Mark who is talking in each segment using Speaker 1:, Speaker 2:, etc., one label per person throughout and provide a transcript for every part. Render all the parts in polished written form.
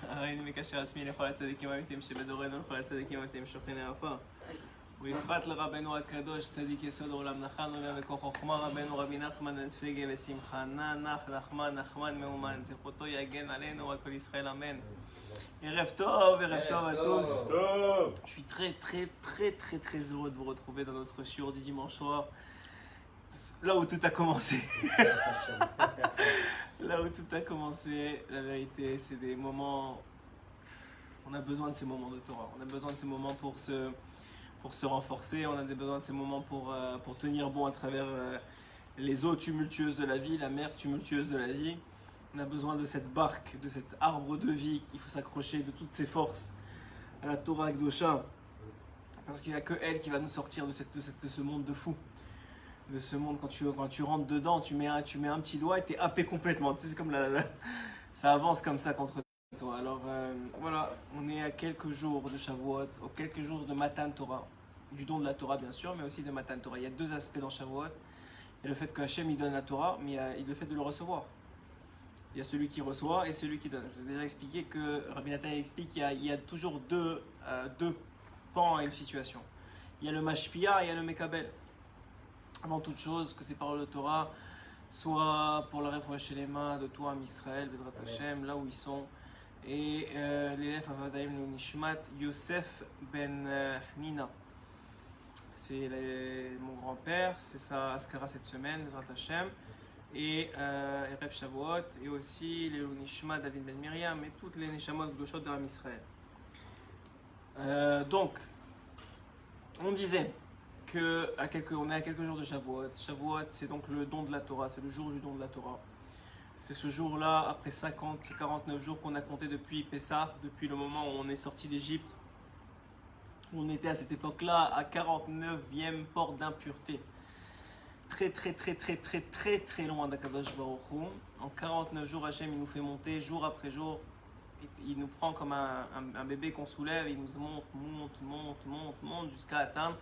Speaker 1: הריני מקשר עצמי לכל הצדיקים האמיתיים שבדורנו ולכל הצדיקים האמיתיים שוכני עפר. ובפרט לרבנו הקדוש צדיק יסוד עולם נחל עולם וכוח חוכמה רבנו רבי נחמן בן פגה ושמחה נח נחמן מאומן זכותו יגן עלינו על כל ישראל אמן. ערב טוב à tous. Je suis très heureux de vous retrouver dans notre shiur du dimanche soir. Là où tout a commencé. Là où tout a commencé, la vérité, c'est des moments. On a besoin de ces moments de Torah. On a besoin de ces moments pour se renforcer. On a besoin de ces moments pour tenir bon à travers les eaux tumultueuses de la vie, la mer tumultueuse de la vie. On a besoin de cette barque, de cet arbre de vie. Il faut s'accrocher de toutes ses forces à la Torah Akdosha. Parce qu'il n'y a que elle qui va nous sortir de ce monde de fou. De ce monde, quand tu rentres dedans, tu mets un petit doigt et tu es happé complètement. Tu sais, c'est comme ça avance comme ça contre toi. Alors voilà, on est à quelques jours de Shavuot, quelques jours de Matan Torah, du don de la Torah bien sûr, mais aussi de Matan Torah. Il y a deux aspects dans Shavuot. Il y a le fait que Hachem il donne la Torah, mais il y a le fait de le recevoir. Il y a celui qui reçoit et celui qui donne. Je vous ai déjà expliqué que Rabbi Nathan explique qu'il y a toujours deux pans à une situation. Il y a le Mashpia et il y a le Mekabel. Avant toute chose, que ces paroles de Torah soient pour le Refoua Shelema de toi, Israël, Bezrat Hashem, là où ils sont. Et l'élève Avadaim le Nishmat, Yosef ben Nina. C'est mon grand-père, c'est sa Askara cette semaine, Bezrat Hashem. Et Erev Shavuot, et aussi les Nishmat, David ben Miriam, et toutes les Neshamot Gdoshot de Israël. Donc, on disait on est à quelques jours de Shavuot. Shavuot, c'est donc le don de la Torah, c'est le jour du don de la Torah. C'est ce jour-là, après 49 jours qu'on a compté depuis Pessah, depuis le moment où on est sorti d'Égypte. On était à cette époque-là à 49e porte d'impureté. Très loin d'Akadosh Baruch Hu. En 49 jours, Hachem il nous fait monter jour après jour. Il nous prend comme un bébé qu'on soulève, il nous monte jusqu'à atteindre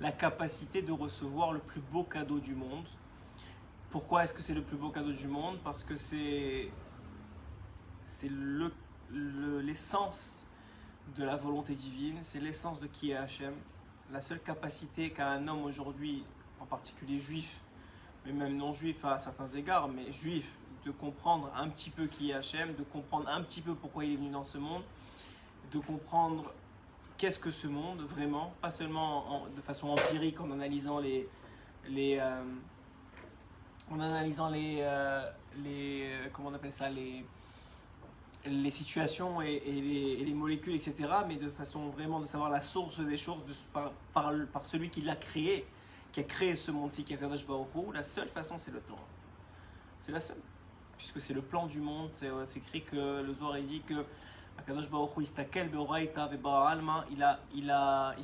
Speaker 1: la capacité de recevoir le plus beau cadeau du monde. Pourquoi est-ce que c'est le plus beau cadeau du monde? Parce que c'est l'essence de la volonté divine, c'est l'essence de qui est Hachem. La seule capacité qu'a un homme aujourd'hui, en particulier juif, mais même non juif à certains égards, mais juif, de comprendre un petit peu qui est Hachem, de comprendre un petit peu pourquoi il est venu dans ce monde, de comprendre qu'est-ce que ce monde vraiment, pas seulement de façon empirique en analysant comment on appelle ça, les situations et les molécules, etc. Mais de façon vraiment de savoir la source des choses par celui qui l'a créé, qui a créé ce monde-ci, qui est Kadosh Baruch Hu. La seule façon, c'est le Torah. C'est la seule. Puisque c'est le plan du monde, c'est écrit que le Zohar dit que Akadosh Baruch Hu istakel beoraita vebara alma, il a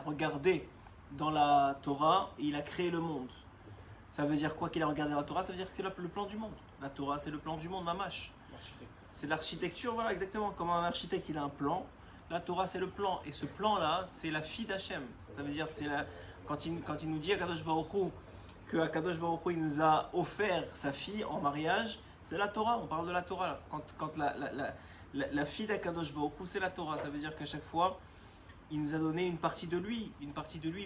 Speaker 1: regardé dans la Torah et il a créé le monde. Ça veut dire quoi qu'il a regardé dans la Torah? Ça veut dire que c'est le plan du monde. La Torah c'est le plan du monde, mamash. C'est l'architecture, voilà exactement. Comme un architecte il a un plan, la Torah c'est le plan. Et ce plan là, c'est la fille d'Hachem. Ça veut dire quand il nous dit Akadosh Baruch Hu que Akadosh Baruch Hu il nous a offert sa fille en mariage, c'est la Torah. On parle de la Torah. Quand la fille d'Akadosh Baruch Hu, c'est la Torah. Ça veut dire qu'à chaque fois, il nous a donné une partie de lui,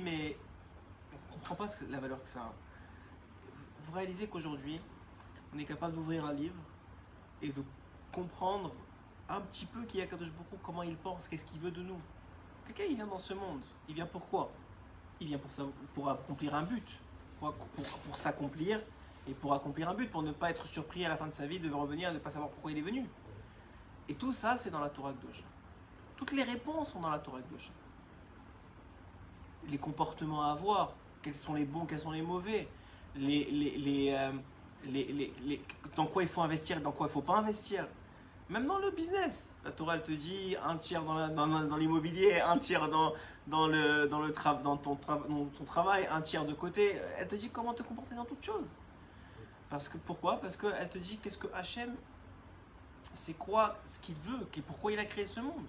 Speaker 1: mais on ne comprend pas la valeur que ça a. Vous réalisez qu'aujourd'hui, on est capable d'ouvrir un livre et de comprendre un petit peu qui est Akadosh Baruch Hu, comment il pense, qu'est-ce qu'il veut de nous. Quelqu'un, il vient dans ce monde. Il vient pourquoi? Il vient pour accomplir un but, pour s'accomplir et pour accomplir un but, pour ne pas être surpris à la fin de sa vie, de revenir et de ne pas savoir pourquoi il est venu. Et tout ça, c'est dans la Torah Akdosha. Toutes les réponses sont dans la Torah Akdosha. Les comportements à avoir, quels sont les bons, quels sont les mauvais, dans quoi il faut investir et dans quoi il ne faut pas investir. Même dans le business, la Torah elle te dit un tiers dans l'immobilier, un tiers dans ton travail, un tiers de côté. Elle te dit comment te comporter dans toutes choses. Pourquoi? Parce qu'elle te dit qu'est-ce que Hachem, c'est quoi ce qu'il veut, pourquoi il a créé ce monde.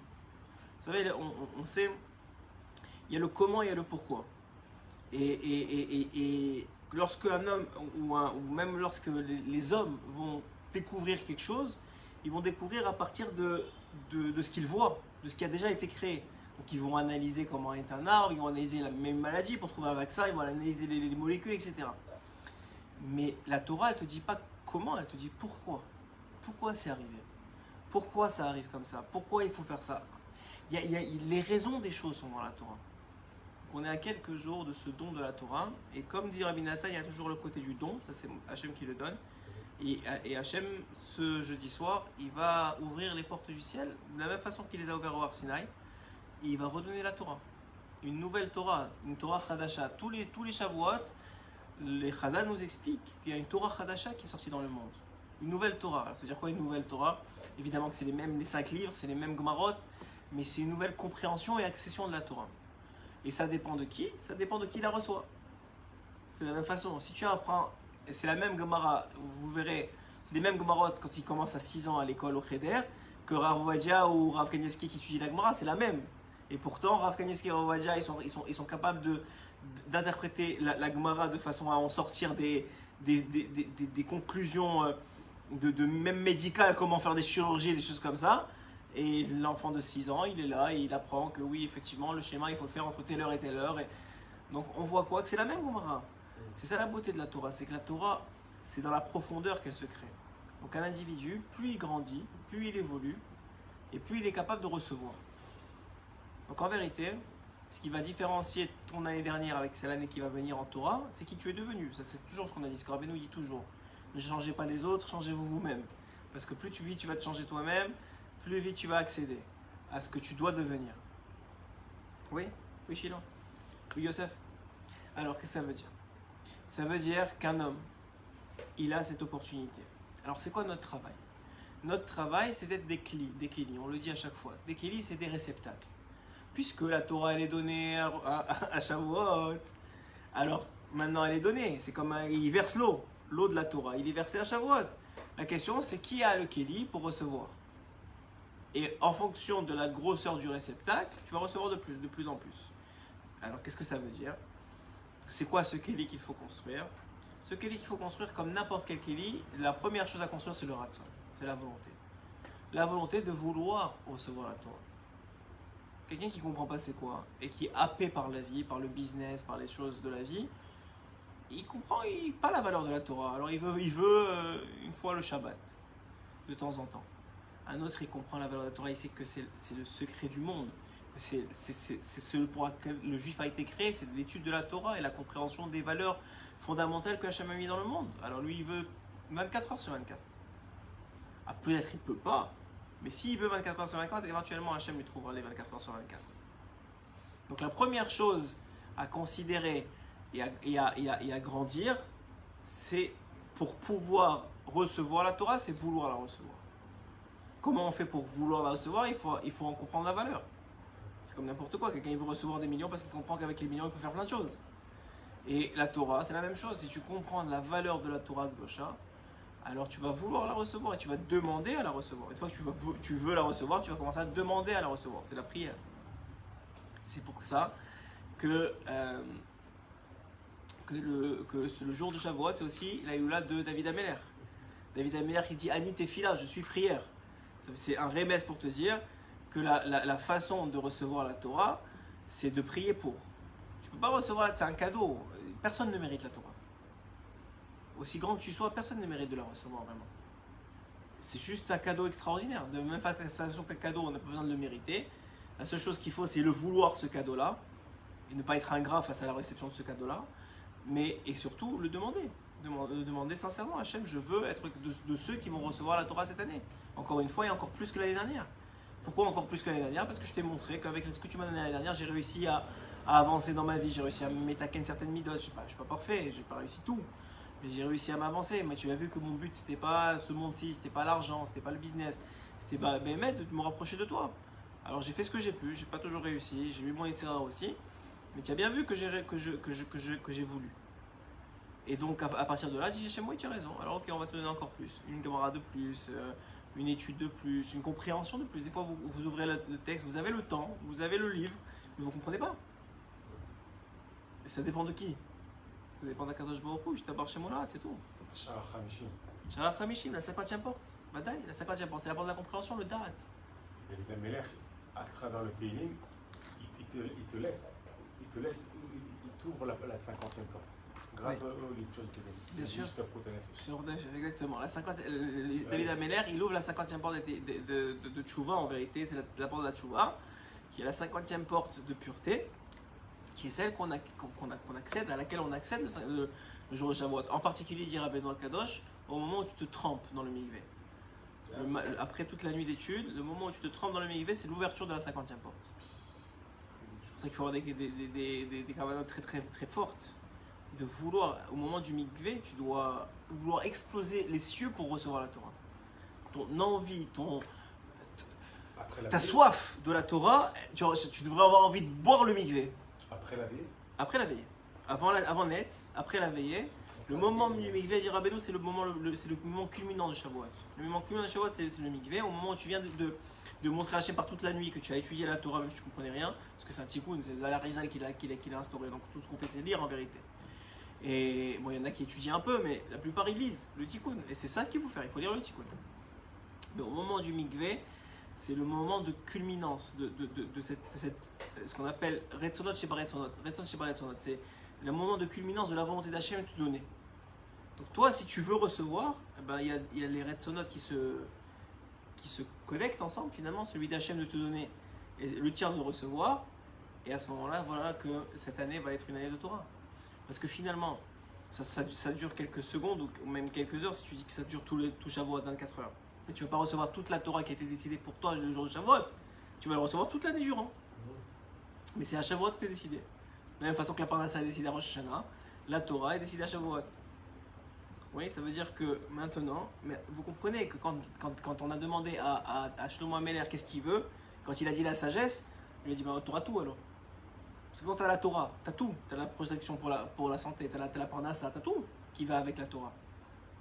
Speaker 1: Vous savez, on sait, il y a le comment, il y a le pourquoi. Et lorsque un homme, ou même lorsque les hommes vont découvrir quelque chose, ils vont découvrir à partir de ce qu'ils voient, de ce qui a déjà été créé. Donc ils vont analyser comment est un arbre, ils vont analyser la même maladie pour trouver un vaccin, ils vont analyser les molécules, etc. Mais la Torah, elle ne te dit pas comment, elle te dit pourquoi. Pourquoi c'est arrivé? Pourquoi ça arrive comme ça? Pourquoi il faut faire ça? Les raisons des choses sont dans la Torah. Donc on est à quelques jours de ce don de la Torah. Et comme dit Rabbi Nathan, il y a toujours le côté du don. Ça, c'est Hachem qui le donne. Et Hachem, ce jeudi soir, il va ouvrir les portes du ciel de la même façon qu'il les a ouvertes au Har Sinaï. Et il va redonner la Torah. Une nouvelle Torah, une Torah Chadasha. Tous les Shavuot, les Chazal nous expliquent qu'il y a une Torah Chadasha qui est sortie dans le monde. Une nouvelle Torah. Alors, ça veut dire quoi une nouvelle Torah? Évidemment que c'est les 5 livres, c'est les mêmes Gemarot, mais c'est une nouvelle compréhension et accession de la Torah. Et ça dépend de qui? Ça dépend de qui la reçoit. C'est de la même façon. Si tu apprends, c'est la même Gemara, vous verrez, c'est les mêmes Gemarot quand ils commencent à 6 ans à l'école au Cheder, que Rav Ovadia ou Rav Kanievski qui étudient la Gemara, c'est la même. Et pourtant, Rav Kanievski et Rav Ovadia, ils sont capables d'interpréter la Gemara de façon à en sortir des conclusions même médicales, comment faire des chirurgies, des choses comme ça. Et l'enfant de 6 ans, il est là et il apprend que oui, effectivement, le schéma, il faut le faire entre telle heure et telle heure. Et donc, on voit quoi? Que c'est la même Gemara. C'est ça la beauté de la Torah, c'est que la Torah, c'est dans la profondeur qu'elle se crée. Donc, un individu, plus il grandit, plus il évolue, et plus il est capable de recevoir. Donc, en vérité, ce qui va différencier ton année dernière avec celle l'année qui va venir en Torah, c'est qui tu es devenu. Ça, c'est toujours ce qu'on a dit. Ce que Rabbeinu dit toujours. Ne changez pas les autres, changez-vous vous-même. Parce que plus tu vis, tu vas te changer toi-même, plus vite tu vas accéder à ce que tu dois devenir. Oui? Oui, Shilo? Oui, Yosef? Alors, qu'est-ce que ça veut dire? Ça veut dire qu'un homme, il a cette opportunité. Alors, c'est quoi notre travail? Notre travail, c'est d'être des kéli. On le dit à chaque fois. Des kéli, c'est des réceptacles. Puisque la Torah, elle est donnée à Shavuot, alors maintenant elle est donnée. C'est comme il verse l'eau de la Torah. Il est versé à Shavuot. La question, c'est qui a le kéli pour recevoir? Et en fonction de la grosseur du réceptacle, tu vas recevoir de plus en plus. Alors, qu'est-ce que ça veut dire? C'est quoi ce kéli qu'il faut construire? Ce kéli qu'il faut construire, comme n'importe quel kéli, la première chose à construire, c'est le ratson. C'est la volonté. La volonté de vouloir recevoir la Torah. Quelqu'un qui ne comprend pas c'est quoi, et qui est happé par la vie, par le business, par les choses de la vie, il comprend pas la valeur de la Torah. Alors il veut une fois le Shabbat, de temps en temps. Un autre, il comprend la valeur de la Torah, il sait que c'est le secret du monde, que c'est ce pour lequel le juif a été créé, c'est l'étude de la Torah et la compréhension des valeurs fondamentales que Hachem a mis dans le monde. Alors lui, il veut 24 heures sur 24. Ah, peut-être il ne peut pas, mais s'il veut 24 heures sur 24, éventuellement Hachem lui trouvera les 24 heures sur 24. Donc la première chose à considérer et à grandir, c'est pour pouvoir recevoir la Torah, c'est vouloir la recevoir. Comment on fait pour vouloir la recevoir? Il faut en comprendre la valeur. C'est comme n'importe quoi. Quelqu'un il veut recevoir des millions parce qu'il comprend qu'avec les millions il peut faire plein de choses. Et la Torah, c'est la même chose. Si tu comprends la valeur de la Torah de Gosha, alors tu vas vouloir la recevoir et tu vas demander à la recevoir. Une fois que tu veux la recevoir, tu vas commencer à demander à la recevoir. C'est la prière. C'est pour ça que le jour du Shavuot, c'est aussi la Yula de David Ameller. David Ameller, il dit Ani Tefila, je suis prière. C'est un remède pour te dire que la façon de recevoir la Torah, c'est de prier pour. Tu ne peux pas recevoir, c'est un cadeau. Personne ne mérite la Torah. Aussi grand que tu sois, personne ne mérite de la recevoir vraiment. C'est juste un cadeau extraordinaire. De même façon qu'un cadeau, on n'a pas besoin de le mériter. La seule chose qu'il faut, c'est le vouloir ce cadeau-là et ne pas être ingrat face à la réception de ce cadeau-là. Et surtout, le demander. Demander sincèrement à Hachem, je veux être de ceux qui vont recevoir la Torah cette année. Encore une fois et encore plus que l'année dernière. Pourquoi encore plus que l'année dernière? Parce que je t'ai montré qu'avec ce que tu m'as donné l'année dernière, j'ai réussi à avancer dans ma vie, j'ai réussi à m'étaquer une certaine midote. Je ne suis pas parfait, j'ai pas réussi tout. Mais j'ai réussi à m'avancer. Mais tu as vu que mon but, c'était pas ce monde-ci, c'était pas l'argent, c'était pas le business, c'était pas de me rapprocher de toi. Alors j'ai fait ce que j'ai pu, j'ai pas toujours réussi, j'ai eu mon etc. aussi. Mais tu as bien vu que j'ai voulu. Et donc à partir de là, j'ai dit chez moi, tu as raison. Alors ok, on va te donner encore plus. Une camarade de plus, une étude de plus, une compréhension de plus. Des fois, vous ouvrez le texte, vous avez le temps, vous avez le livre, mais vous ne comprenez pas. Et ça dépend de qui? Ça dépend d'Akadosh Baruch Hu, je t'aborde chez moi là, c'est tout.
Speaker 2: Shalach Hamishim.
Speaker 1: Shalach Hamishim, la 50e porte. Badaï, la 50e porte, c'est la porte de la compréhension, le da'at.
Speaker 2: David Ameller, à travers le Teilim, il te laisse, il t'ouvre la 50e porte. Grâce aux lectures du Teilim.
Speaker 1: Bien sûr. Exactement. David Ameller, il ouvre la 50e porte de Tchouva, en vérité, c'est la porte de la Tchouva, qui est la 50e porte de pureté, qui est celle qu'on accède, à laquelle on accède le jour de Shavuot. En particulier, dit Rabbeinu Kadosh, au moment où tu te trempes dans le mikvé. Après toute la nuit d'études, le moment où tu te trempes dans le mikvé, c'est l'ouverture de la 50e porte. C'est pour ça qu'il faut avoir des cavanotes très, très, très fortes. De vouloir, au moment du mikvé, tu dois vouloir exploser les cieux pour recevoir la Torah. Ton envie, ta soif de la Torah, tu devrais avoir envie de boire le mikvé.
Speaker 2: Après la veillée.
Speaker 1: Après la veillée. Avant Netz, après la veillée. Le moment du mikvé, dit Rabbeinu, c'est le moment culminant de Shavuot. Le moment culminant de Shavuot, c'est le mikvé. Au moment où tu viens de montrer à Hachem par toute la nuit que tu as étudié la Torah, même si tu ne comprenais rien, parce que c'est un tikkun, c'est la Rizal qui l'a instauré. Donc tout ce qu'on fait, c'est lire en vérité. Et bon, il y en a qui étudient un peu, mais la plupart ils lisent le tikkun. Et c'est ça qu'il faut faire, il faut lire le tikkun. Mais au moment du mikvé, c'est le moment de culminance de ce qu'on appelle Retzonot Sheba Retzonot. Retzonot Sheba Retzonot, c'est le moment de culminance de la volonté d'Hachem de te donner. Donc toi, si tu veux recevoir, il y a les Retzonot qui se connectent ensemble finalement, celui d'Hachem de te donner et le tien de recevoir. Et à ce moment-là, voilà que cette année va être une année de Torah. Parce que finalement, ça dure quelques secondes ou même quelques heures si tu dis que ça dure tout Shavuot 24 heures. Mais tu ne vas pas recevoir toute la Torah qui a été décidée pour toi le jour de Shavuot. Tu vas le recevoir toute l'année durant. Mais c'est à Shavuot que c'est décidé. De la même façon que la Parnassa est décidée à Rosh Hashanah, la Torah est décidée à Shavuot. Oui, ça veut dire que maintenant, mais vous comprenez que quand on a demandé à Shlomo Ameler qu'est-ce qu'il veut, quand il a dit la sagesse, il lui a dit tu auras tout alors. Parce que quand tu as la Torah, tu as tout. Tu as la protection pour la santé, tu as la Parnassa, tu as tout qui va avec la Torah.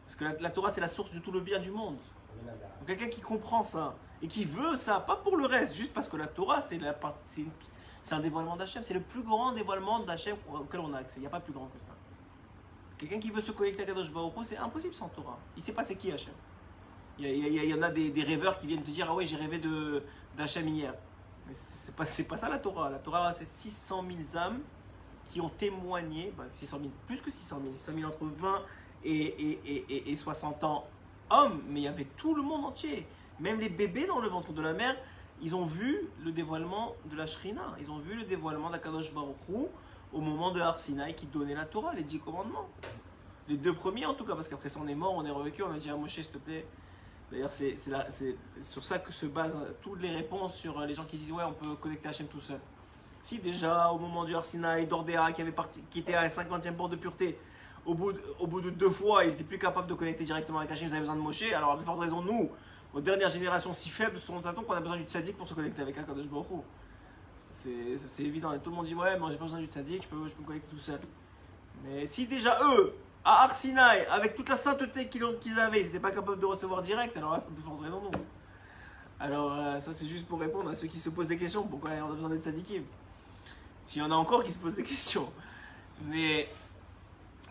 Speaker 1: Parce que la Torah, c'est la source de tout le bien du monde. Donc quelqu'un qui comprend ça et qui veut ça, pas pour le reste, juste parce que la Torah, c'est un dévoilement d'Hachem, c'est le plus grand dévoilement d'Hachem auquel on a accès. Il n'y a pas plus grand que ça. Quelqu'un qui veut se connecter à Kadosh Baruch Hu, c'est impossible sans Torah. Il ne sait pas c'est qui Hachem. Il y en a des rêveurs qui viennent te dire ah ouais, j'ai rêvé d'Hachem hier. Mais c'est pas ça la Torah. La Torah, c'est 600 000 âmes qui ont témoigné, 600 000, plus que 600 000, 600 000 entre 20 et 60 ans hommes, mais il y avait tout le monde entier. Même les bébés dans le ventre de la mère, ils ont vu le dévoilement de la Shrina. Ils ont vu le dévoilement d'Akadosh Baruch Hu au moment de Har Sinaï qui donnait la Torah, les 10 commandements. Les 2 premiers en tout cas, parce qu'après ça on est mort, on est revécu, on a dit à Moshe s'il te plaît. D'ailleurs c'est sur ça que se basent toutes les réponses sur les gens qui disent ouais on peut connecter Hachem tout seul. Si déjà au moment du Har Sinaï, Dordéa qui était à la 50e porte de pureté, au bout de 2 fois, ils n'étaient plus capables de connecter directement avec Hachem, ils avaient besoin de Moshe. Alors, à plus forte raison, nous, aux dernières générations si faibles, qu'on a besoin du tzaddik pour se connecter avec Akadosh Baruch Hu. C'est évident. Et tout le monde dit ouais, moi j'ai pas besoin du tzaddik, je peux me connecter tout seul. Mais si déjà eux, à Har Sinaï, avec toute la sainteté qu'ils avaient, ils n'étaient pas capables de recevoir direct, alors là, plus forte raison, nous. Alors, ça c'est juste pour répondre à ceux qui se posent des questions. Pourquoi on a besoin d'être tzaddikim? S'il y en a encore qui se posent des questions. Mais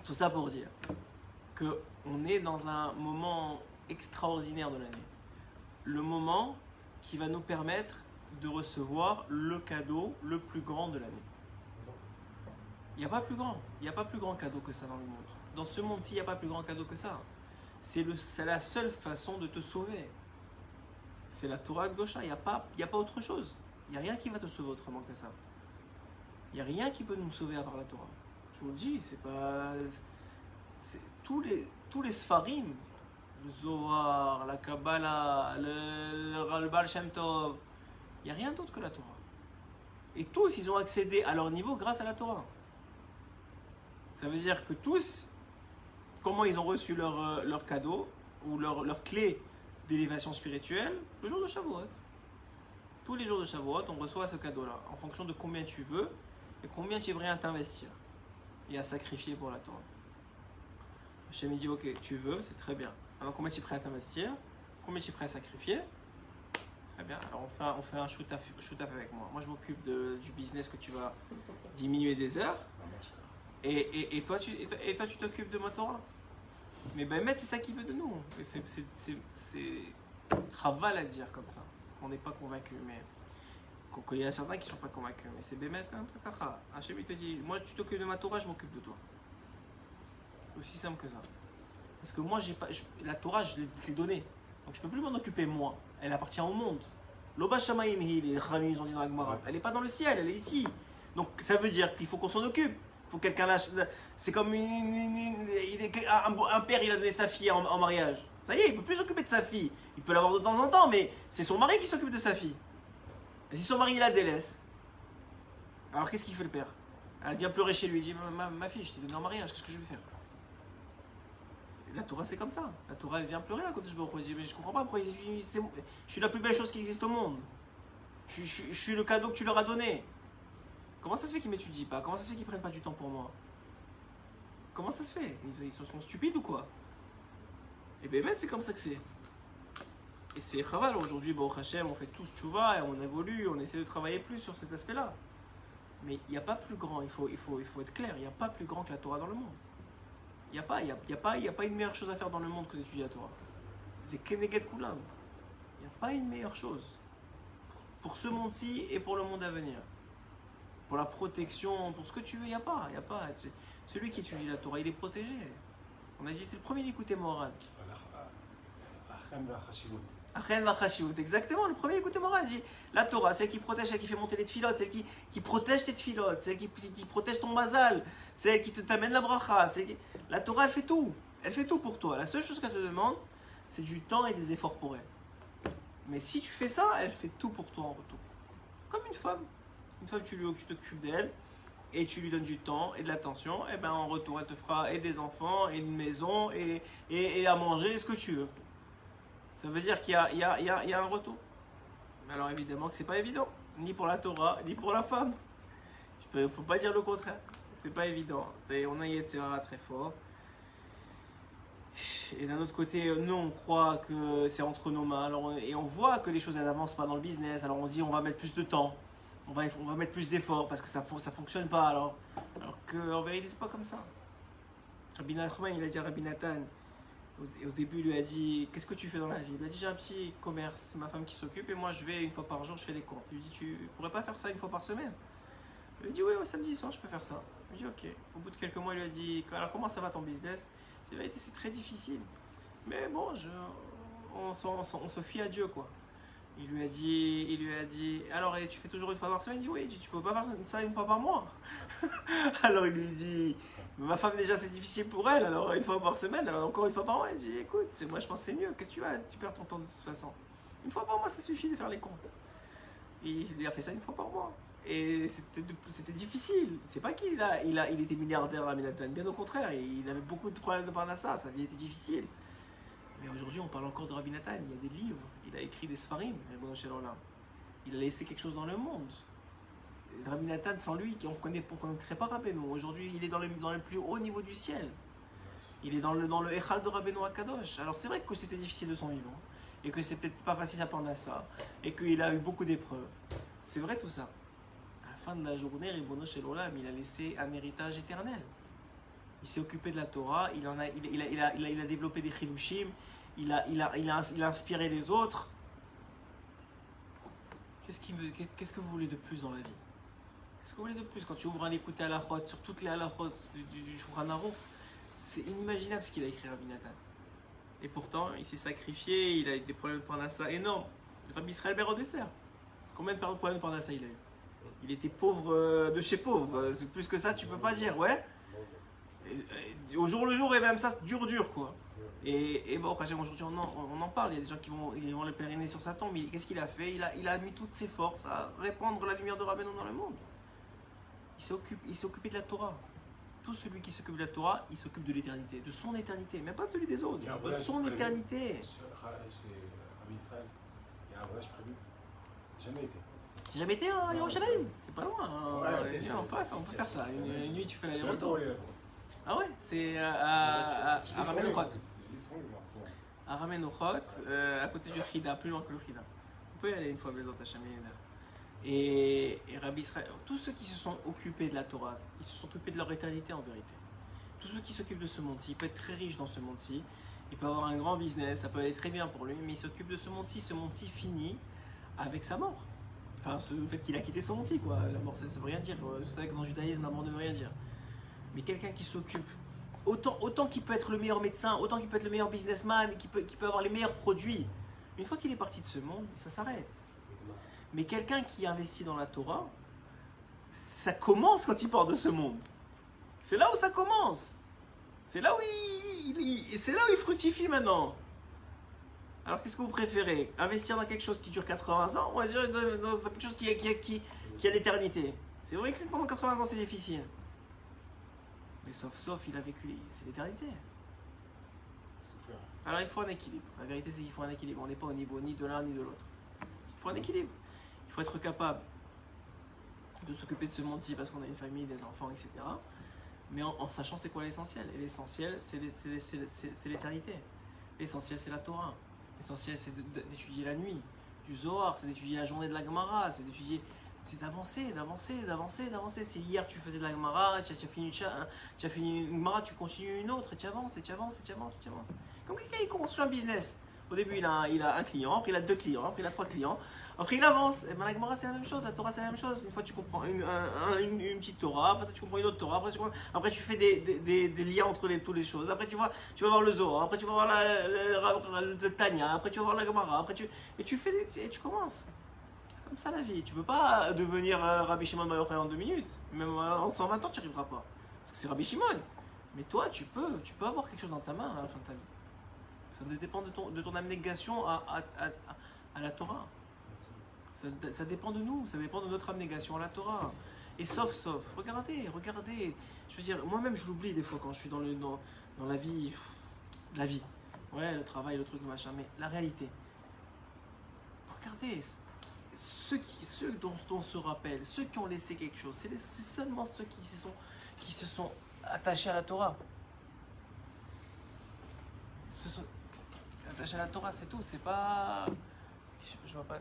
Speaker 1: tout ça pour dire qu'on est dans un moment extraordinaire de l'année. Le moment qui va nous permettre de recevoir le cadeau le plus grand de l'année. Il n'y a pas plus grand. Il n'y a pas plus grand cadeau que ça dans le monde. Dans ce monde-ci, il n'y a pas plus grand cadeau que ça. C'est la seule façon de te sauver. C'est la Torah Kdosha. Il n'y a pas autre chose. Il n'y a rien qui va te sauver autrement que ça. Il n'y a rien qui peut nous sauver à part la Torah. Je vous le dis, c'est pas... tous les Sfarim, le Zohar, la Kabbalah, le Baal Shem Tov, il n'y a rien d'autre que la Torah. Et tous, ils ont accédé à leur niveau grâce à la Torah. Ça veut dire que tous, comment ils ont reçu leur cadeau ou leur clé d'élévation spirituelle? Le jour de Shavuot. Tous les jours de Shavuot, on reçoit ce cadeau-là, en fonction de combien tu veux et combien tu es prêt à t'investir et à sacrifier pour la Torah. Hachem dit ok, tu veux, c'est très bien. Alors combien tu es prêt à t'investir? Combien tu es prêt à sacrifier? Très bien, alors on fait un shoot-up avec moi. Moi je m'occupe du business que tu vas diminuer des heures. Et toi tu t'occupes de ma Torah. Mais Bémet, c'est ça qu'il veut de nous. C'est Chaval à dire comme ça. On n'est pas convaincu, mais il y a certains qui ne sont pas convaincus. Mais c'est Bémet comme ça, Kacha. Hachem il te dit, moi tu t'occupes de ma Torah, je m'occupe de toi. C'est aussi simple que ça. Parce que moi, la Torah, je l'ai donnée. Donc je ne peux plus m'en occuper moi. Elle appartient au monde. L'Oba Shamaim, les Khamim, ils ont dit dans la Gemara. Elle n'est pas dans le ciel, elle est ici. Donc ça veut dire qu'il faut qu'on s'en occupe. Il faut que quelqu'un lâche. C'est comme un père, il a donné sa fille en mariage. Ça y est, il ne peut plus s'occuper de sa fille. Il peut l'avoir de temps en temps, mais c'est son mari qui s'occupe de sa fille. Et si son mari il la délaisse, alors qu'est-ce qu'il fait le père? Elle vient pleurer chez lui, il dit ma fille, je t'ai donné en mariage, qu'est-ce que je vais faire? Et la Torah c'est comme ça. La Torah elle vient pleurer à côté de Baruch Hu. Elle dit mais je comprends pas pourquoi je suis la plus belle chose qui existe au monde. Je suis le cadeau que tu leur as donné. Comment ça se fait qu'ils m'étudient pas? Comment ça se fait qu'ils prennent pas du temps pour moi? Comment ça se fait? Ils sont stupides ou quoi? Et bien c'est comme ça que c'est. Et c'est chaval, aujourd'hui, Baruch Hashem, on fait tous tchouva et on évolue, on essaie de travailler plus sur cet aspect-là. Mais il n'y a pas plus grand, il faut être clair, il n'y a pas plus grand que la Torah dans le monde. Il n'y a pas une meilleure chose à faire dans le monde que d'étudier la Torah. C'est Keneged Kulam. Il n'y a pas une meilleure chose. Pour ce monde-ci et pour le monde à venir. Pour la protection, pour ce que tu veux, il n'y a pas. Celui qui étudie la Torah, il est protégé. On a dit, c'est le premier d'écouter Moran. Achen vachashivut, exactement, le premier écoutez Moran dit la Torah, c'est elle qui protège, celle qui fait monter les tfilotes, c'est elle qui protège tes tfilotes, c'est elle qui protège ton mazal, c'est elle qui t'amène la bracha. La Torah elle fait tout pour toi. La seule chose qu'elle te demande, c'est du temps et des efforts pour elle. Mais si tu fais ça, elle fait tout pour toi en retour. Comme une femme, tu t'occupes d'elle et tu lui donnes du temps et de l'attention, et ben en retour elle te fera et des enfants et une maison et à manger, ce que tu veux. Ça veut dire qu'il y a un retour. Alors évidemment que c'est pas évident, ni pour la Torah, ni pour la femme. Il ne faut pas dire le contraire. C'est pas évident. On a Yetzirah très fort. Et d'un autre côté, nous on croit que c'est entre nos mains. Et on voit que les choses n'avancent pas dans le business. Alors on dit on va mettre plus de temps. On va mettre plus d'efforts parce que ça fonctionne pas. Alors qu'en vérité, c'est pas comme ça. Rabbi Nachman, il a dit à Rabbi Nathan. Au début, il lui a dit qu'est-ce que tu fais dans la vie? Il lui a dit j'ai un petit commerce, c'est ma femme qui s'occupe et moi je vais une fois par jour, je fais les comptes. Il lui dit tu pourrais pas faire ça une fois par semaine? Il lui a dit oui, samedi soir je peux faire ça. Il lui a dit ok. Au bout de quelques mois, il lui a dit alors comment ça va ton business? Il lui a dit c'est très difficile. Mais bon, on se fie à Dieu quoi. Il lui a dit alors et tu fais toujours une fois par semaine? Il dit oui. Il dit tu peux pas faire ça une fois par mois? Alors il lui dit ma femme déjà c'est difficile pour elle, alors une fois par semaine, alors encore une fois par mois. Elle dit écoute, moi je pense que c'est mieux, qu'est-ce que tu vas, tu perds ton temps de toute façon. Une fois par mois ça suffit de faire les comptes. Et il a fait ça une fois par mois. Et c'était difficile. C'est pas qu'il il était milliardaire à Manhattan, bien au contraire, il avait beaucoup de problèmes de Parnassa, sa vie était difficile. Mais aujourd'hui on parle encore de Rabbi Nathan, il y a des livres, il a écrit des Sfarim, il a laissé quelque chose dans le monde. Rabbi Nathan, sans lui, on ne connaîtrait pas Rabbeinu. Aujourd'hui, il est dans le plus haut niveau du ciel. Il est dans le Echal de Rabbeinu Akadosh. Alors c'est vrai que c'était difficile de son vivant, et que c'est peut-être pas facile à prendre à ça, et qu'il a eu beaucoup d'épreuves. C'est vrai tout ça. À la fin de la journée, Ribono Shel Olam, il a laissé un héritage éternel. Il s'est occupé de la Torah, il a développé des chidushim, il a inspiré les autres. Qu'est-ce que vous voulez de plus dans la vie? Qu'est-ce que vous voulez de plus? Quand tu ouvres un écouté à la halachot, sur toutes les halachot du Shulchan Aruch, c'est inimaginable ce qu'il a écrit Rabbi Nathan. Et pourtant, il s'est sacrifié, il a eu des problèmes de Parnassa énormes. Rabbi Israël Ber au dessert. Combien de problèmes de Parnassa il a eu? Il était pauvre de chez pauvre. Plus que ça, tu peux pas dire, ouais. Au jour le jour, et même ça, dur quoi. Et bon, aujourd'hui, on en parle. Il y a des gens qui vont le pèleriner sur sa tombe. Qu'est-ce qu'il a fait? Il a mis toutes ses forces à répandre la lumière de Rabbeinu dans le monde. Il s'est occupé de la Torah. Tout celui qui s'occupe de la Torah, il s'occupe de l'éternité, de son éternité, même pas de celui des autres, de son éternité.
Speaker 2: Chez Rabbi Israël, il y a un voyage prévu. Jamais été.
Speaker 1: J'ai jamais été à Yerushalayim, c'est pas loin. On peut faire ça. Une nuit, tu fais l'aller-retour. Ah ouais, c'est à Ramenochot. À Ramenochot, à côté du Chida, plus loin que le Chida. On peut y aller une fois, Bezot Hashem. Et Rabbi Israël, tous ceux qui se sont occupés de la Torah, ils se sont occupés de leur éternité en vérité. Tous ceux qui s'occupent de ce monde-ci, il peut être très riche dans ce monde-ci, il peut avoir un grand business, ça peut aller très bien pour lui, mais il s'occupe de ce monde-ci finit avec sa mort. Enfin, le fait qu'il a quitté son monde-ci, quoi. La mort, ça veut rien dire. Vous savez que dans le judaïsme, la mort ne veut rien dire. Mais quelqu'un qui s'occupe, autant qu'il peut être le meilleur médecin, autant qu'il peut être le meilleur businessman, qui peut avoir les meilleurs produits, une fois qu'il est parti de ce monde, ça s'arrête. Mais quelqu'un qui investit dans la Torah, ça commence quand il part de ce monde. C'est là où ça commence. C'est là où il fructifie maintenant. Alors qu'est-ce que vous préférez? Investir dans quelque chose qui dure 80 ans ou dans quelque chose qui a l'éternité? C'est vrai que pendant 80 ans c'est difficile. Mais sauf il a vécu, c'est l'éternité. Alors il faut un équilibre. La vérité c'est qu'il faut un équilibre. On n'est pas au niveau ni de l'un ni de l'autre. Il faut un équilibre. Il faut être capable de s'occuper de ce monde-ci parce qu'on a une famille, des enfants, etc. Mais en sachant c'est quoi l'essentiel. Et l'essentiel c'est l'éternité. L'essentiel c'est la Torah. L'essentiel c'est d'étudier la nuit, du Zohar, c'est d'étudier la journée de la Gemara, c'est d'étudier, c'est d'avancer. Si hier tu faisais de la Gemara, tu as fini une Gemara, tu continues une autre, et tu avances. Comme quelqu'un il construit un business. Au début il a un client, après il a 2 clients, après il a 3 clients, après il avance. Et ben la Gemara c'est la même chose, la Torah c'est la même chose. Une fois tu comprends une petite Torah, après ça tu comprends une autre Torah, après tu fais des liens entre toutes les choses. Après tu vas voir le Zohar, après tu vas voir le Tanya, après tu vas voir la Gemara, et tu commences. C'est comme ça la vie. Tu peux pas devenir Rabbi Shimon Bar Yochai en 2 minutes. Même en 120 ans tu n'y arriveras pas. Parce que c'est Rabbi Shimon. Mais toi tu peux avoir quelque chose dans ta main à la fin de ta vie. Ça dépend de ton abnégation à la Torah. Ça dépend de nous, ça dépend de notre abnégation à la Torah. Et sauf, regardez. Je veux dire, moi-même je l'oublie des fois quand je suis dans la vie. Ouais, le travail, le truc, le machin. Mais la réalité. Regardez, ceux dont on se rappelle, ceux qui ont laissé quelque chose, c'est seulement ceux qui se sont attachés à la Torah. Attaché à la Torah, c'est tout, c'est pas. Je vois pas.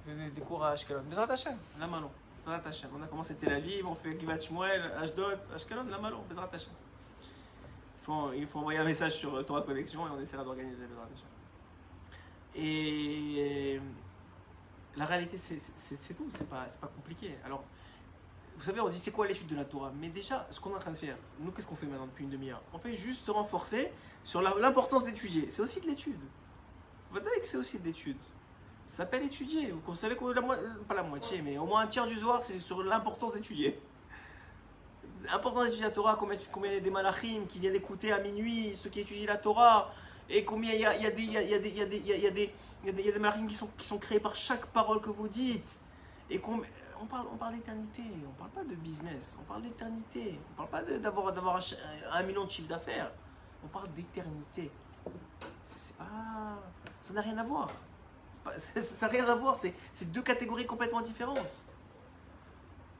Speaker 1: Des cours à Ashkelon. Bezrat Hashem, la Malon. Bezrat Hashem. On a commencé Tel Aviv, on fait Givat Shmuel, Ashdod, Ashkelon, la Malon, Bezrat Hashem. Il faut envoyer un message sur Torah Connexion et on essaiera d'organiser Bezrat Hashem. Et la réalité, c'est tout, c'est pas compliqué. Alors, vous savez, on dit c'est quoi l'étude de la Torah? Mais déjà, ce qu'on est en train de faire, nous, qu'est-ce qu'on fait maintenant depuis une demi-heure? On fait juste se renforcer sur l'importance d'étudier. C'est aussi de l'étude. Vous voyez que c'est aussi de l'étude. Ça s'appelle étudier. Vous savez que pas la moitié, mais au moins un tiers du Zohar, c'est sur l'importance d'étudier. L'importance d'étudier la Torah, combien il y a des malachim qui viennent écouter à minuit, ceux qui étudient la Torah, et combien il y a des malachim qui sont créés par chaque parole que vous dites. Et on parle d'éternité, on parle pas de business, on parle d'éternité. On parle pas d'avoir 1 million de chiffre d'affaires. On parle d'éternité. C'est pas, ça n'a rien à voir. Ça n'a rien à voir, c'est 2 catégories complètement différentes.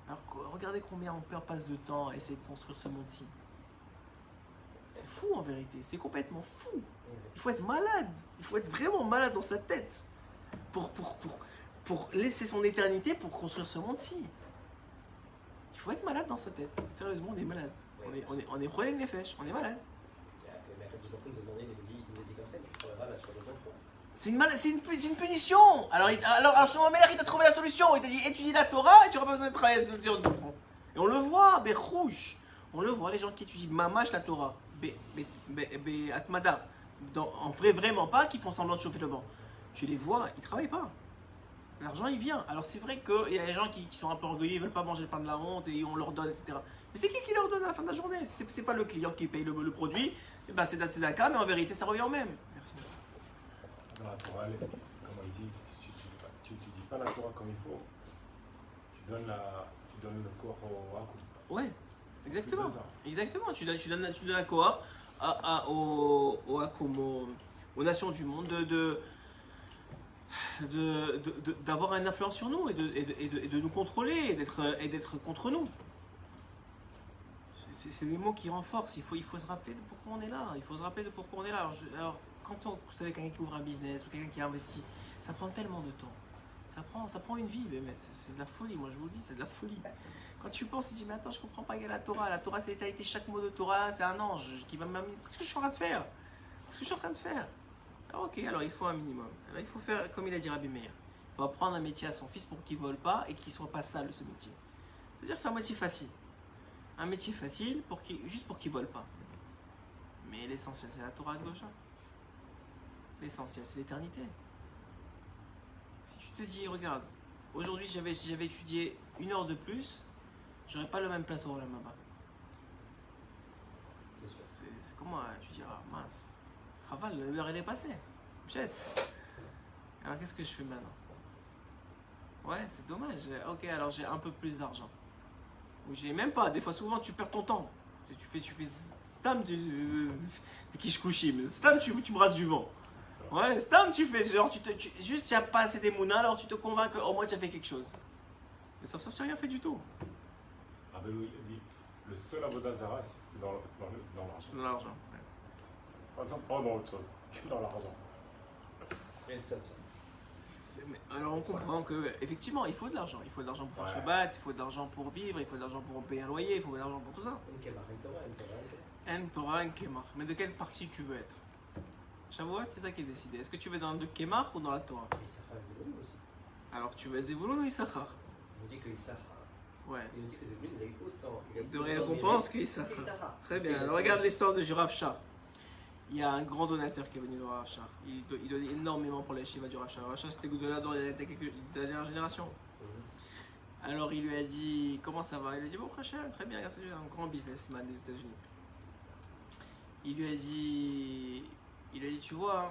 Speaker 1: Alors regardez combien on passe de temps à essayer de construire ce monde-ci. C'est fou en vérité, c'est complètement fou. Il faut être malade, il faut être vraiment malade dans sa tête pour laisser son éternité pour construire ce monde-ci. Il faut être malade dans sa tête. Sérieusement, on est malade. On est problème nefesh, on est malade. C'est une punition. Alors Shlomo Melech, il t'a trouvé la solution. Il t'a dit étudie la Torah et tu n'auras pas besoin de travailler sur le front. Et on le voit, Berouche. On le voit, les gens qui étudient Mamash la Torah, Atmada, en vrai, vraiment pas, qui font semblant de chauffer le banc. Tu les vois, ils ne travaillent pas. L'argent, il vient. Alors c'est vrai qu'il y a des gens qui sont un peu orgueilleux, ils ne veulent pas manger le pain de la honte et on leur donne, etc. Mais c'est qui leur donne à la fin de la journée? C'est pas le client qui paye le produit. Et ben c'est d'accord, mais en vérité, ça revient au même. Merci.
Speaker 2: Dans la Torah, comme on dit, tu dis pas la Torah comme il faut, tu donnes le corps au Akum.
Speaker 1: Ouais, exactement. Exactement. Tu donnes la Torah au Akum, aux nations du monde, d'avoir une influence sur nous et de nous contrôler et d'être contre nous. C'est des mots qui renforcent. Il faut se rappeler de pourquoi on est là. Alors, quand vous savez quelqu'un qui ouvre un business ou quelqu'un qui investit, ça prend tellement de temps. Ça prend une vie, Bémet. C'est de la folie, moi je vous le dis, c'est de la folie. Quand tu penses, tu te dis, mais attends, je comprends pas, il y a la Torah. La Torah, c'est l'éternité. Chaque mot de Torah, c'est un ange qui va m'amener. Qu'est-ce que je suis en train de faire? Qu'est-ce que je suis en train de faire? Alors, ok, alors il faut un minimum. Alors, il faut faire comme il a dit Rabbi Meir. Il faut apprendre un métier à son fils pour qu'il ne vole pas et qu'il ne soit pas sale, ce métier. C'est-à-dire que c'est un métier facile. Un métier facile juste pour qu'il ne vole pas. Mais l'essentiel, c'est la Torah Akdosha. L'essentiel, c'est l'éternité. Si tu te dis, regarde, aujourd'hui, si j'avais étudié 1 heure de plus, j'aurais pas la même place au Olam Haba. C'est comment tu diras, mince. Raval, l'heure elle est passée. Jette. Alors qu'est-ce que je fais maintenant? Ouais, c'est dommage. Ok, alors j'ai un peu plus d'argent. Ou j'ai même pas. Des fois, souvent, tu perds ton temps. Tu fais stam, t'es kishkushim. Stam, tu brasses du vent. Ouais, stam, tu fais genre, juste tu n'as pas assez d'émouna, alors tu te convaincs qu'au moins tu as fait quelque chose. Mais sauf tu n'as rien fait du tout.
Speaker 2: Ah ben oui, il a dit, le seul Avodazara, c'est dans l'argent.
Speaker 1: Dans l'argent. Ouais.
Speaker 2: Pas dans autre chose que dans l'argent.
Speaker 1: Alors on comprend que effectivement il faut de l'argent. Il faut de l'argent pour faire Shabbat, il faut de l'argent pour vivre, il faut de l'argent pour payer un loyer, il faut de l'argent pour tout ça. En Torah, en Kemach. Mais de quelle partie tu veux être? Shavuot, c'est ça qui est décidé. Est-ce que tu veux dans le Kemach ou dans la Torah? Alors tu veux être Zevulun ou Issachar?
Speaker 3: On dit que Issachar.
Speaker 1: Ouais.
Speaker 3: Il nous dit que Zevulun, il a eu autant.
Speaker 1: De récompense que Issachar. Très bien. Alors regarde l'histoire de Rav Shah. Il y a un grand donateur qui est venu de Rav Shah. Il donne énormément pour la Shiva du Rav Shah. Rav Shah, c'était Goudolador de la dernière génération. Alors il lui a dit, comment ça va? Il lui a dit, bon, Rachel, très bien, c'est un grand businessman des États-Unis. Il lui a dit, tu vois, hein,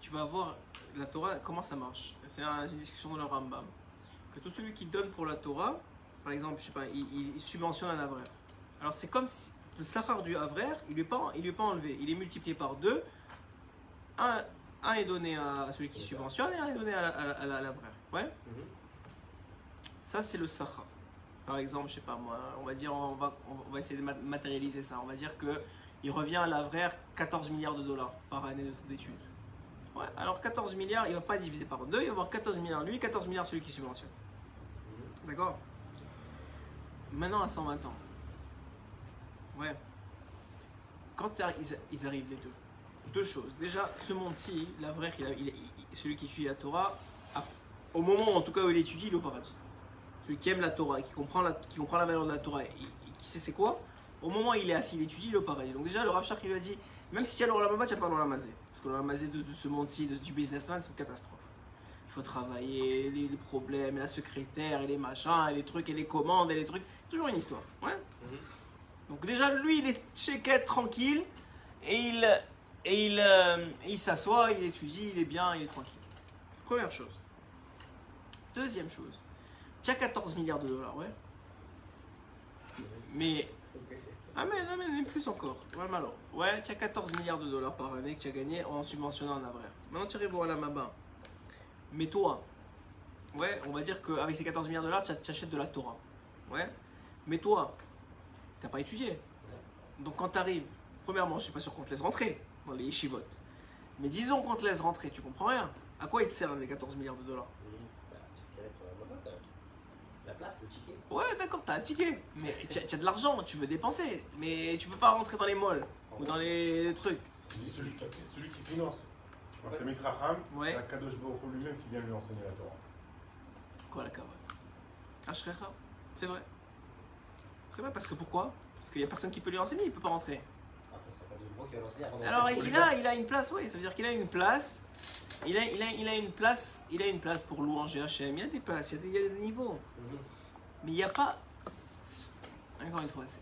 Speaker 1: tu vas voir la Torah, comment ça marche. C'est une discussion dans le Rambam. Que tout celui qui donne pour la Torah, par exemple, je sais pas, il subventionne un avraire. Alors c'est comme si le sachar du avraire, il lui est pas enlevé, il est multiplié par 2. Un est donné à celui qui subventionne et un est donné à l'avraire. Ouais. Ça c'est le sachar. Par exemple, je sais pas moi, on va dire, on va essayer de matérialiser ça. On va dire que il revient à l'avraire 14 milliards de dollars par année d'études. Ouais, alors 14 milliards, il ne va pas diviser par 2, il va avoir 14 milliards lui, 14 milliards celui qui subventionne. D'accord? Maintenant à 120 ans. Ouais. Quand ils arrivent les deux choses. Déjà, ce monde-ci, l'avraire, celui qui étudie la Torah, au moment en tout cas où il étudie, il est au paradis. Celui qui aime la Torah, qui comprend la valeur de la Torah, et qui sait c'est quoi, au moment où il est assis, il étudie, il est au paradis. Donc déjà, le Rav Shach, il lui a dit, même si tu as le Olam Haba, tu n'as pas le Olam Hazé. Parce que le Olam Hazé de ce monde-ci, du businessman, c'est une catastrophe. Il faut travailler, les problèmes, et la secrétaire, et les machins, et les trucs, et les commandes, et les trucs. Toujours une histoire. Ouais. Donc déjà, lui, il est chéquette, tranquille, et il s'assoit, il étudie, il est bien, il est tranquille. Première chose. Deuxième chose. Tu as 14 milliards de dollars, ouais. Mais... Ah mais non, mais même plus encore. Ouais, alors. Ouais, tu as 14 milliards de dollars par année que tu as gagné en subventionnant un avraire. Maintenant, tu arrives au Olam Haba. Mais toi, ouais, on va dire qu'avec ces 14 milliards de dollars, tu achètes de la Torah. Ouais. Mais toi, tu n'as pas étudié. Donc quand tu arrives, premièrement, je ne suis pas sûr qu'on te laisse rentrer dans les yeshivot. Mais disons qu'on te laisse rentrer, tu comprends rien. À quoi ils te servent les 14 milliards de dollars?
Speaker 3: La place, le ticket.
Speaker 1: Ouais, d'accord, t'as un ticket. Mais tu as de l'argent, tu veux dépenser. Mais tu peux pas rentrer dans les malls ou dans les trucs.
Speaker 2: Celui qui finance. Le Mitracham, c'est un Kadosh Baruch Hu lui-même qui vient lui enseigner la Torah.
Speaker 1: Quoi la carotte? Ashrecha, c'est vrai. C'est vrai parce que pourquoi? Parce qu'il n'y a personne qui peut lui enseigner, il ne peut pas rentrer.
Speaker 3: Après, ça Kadosh Baruch Hu qui va l'enseigner avant.
Speaker 1: Alors il a une place, oui, ça veut dire qu'il a une place. Il a une place pour louanger Hachem. Il y a des places, il y a des niveaux. Mais il n'y a pas. Encore une fois,
Speaker 3: ça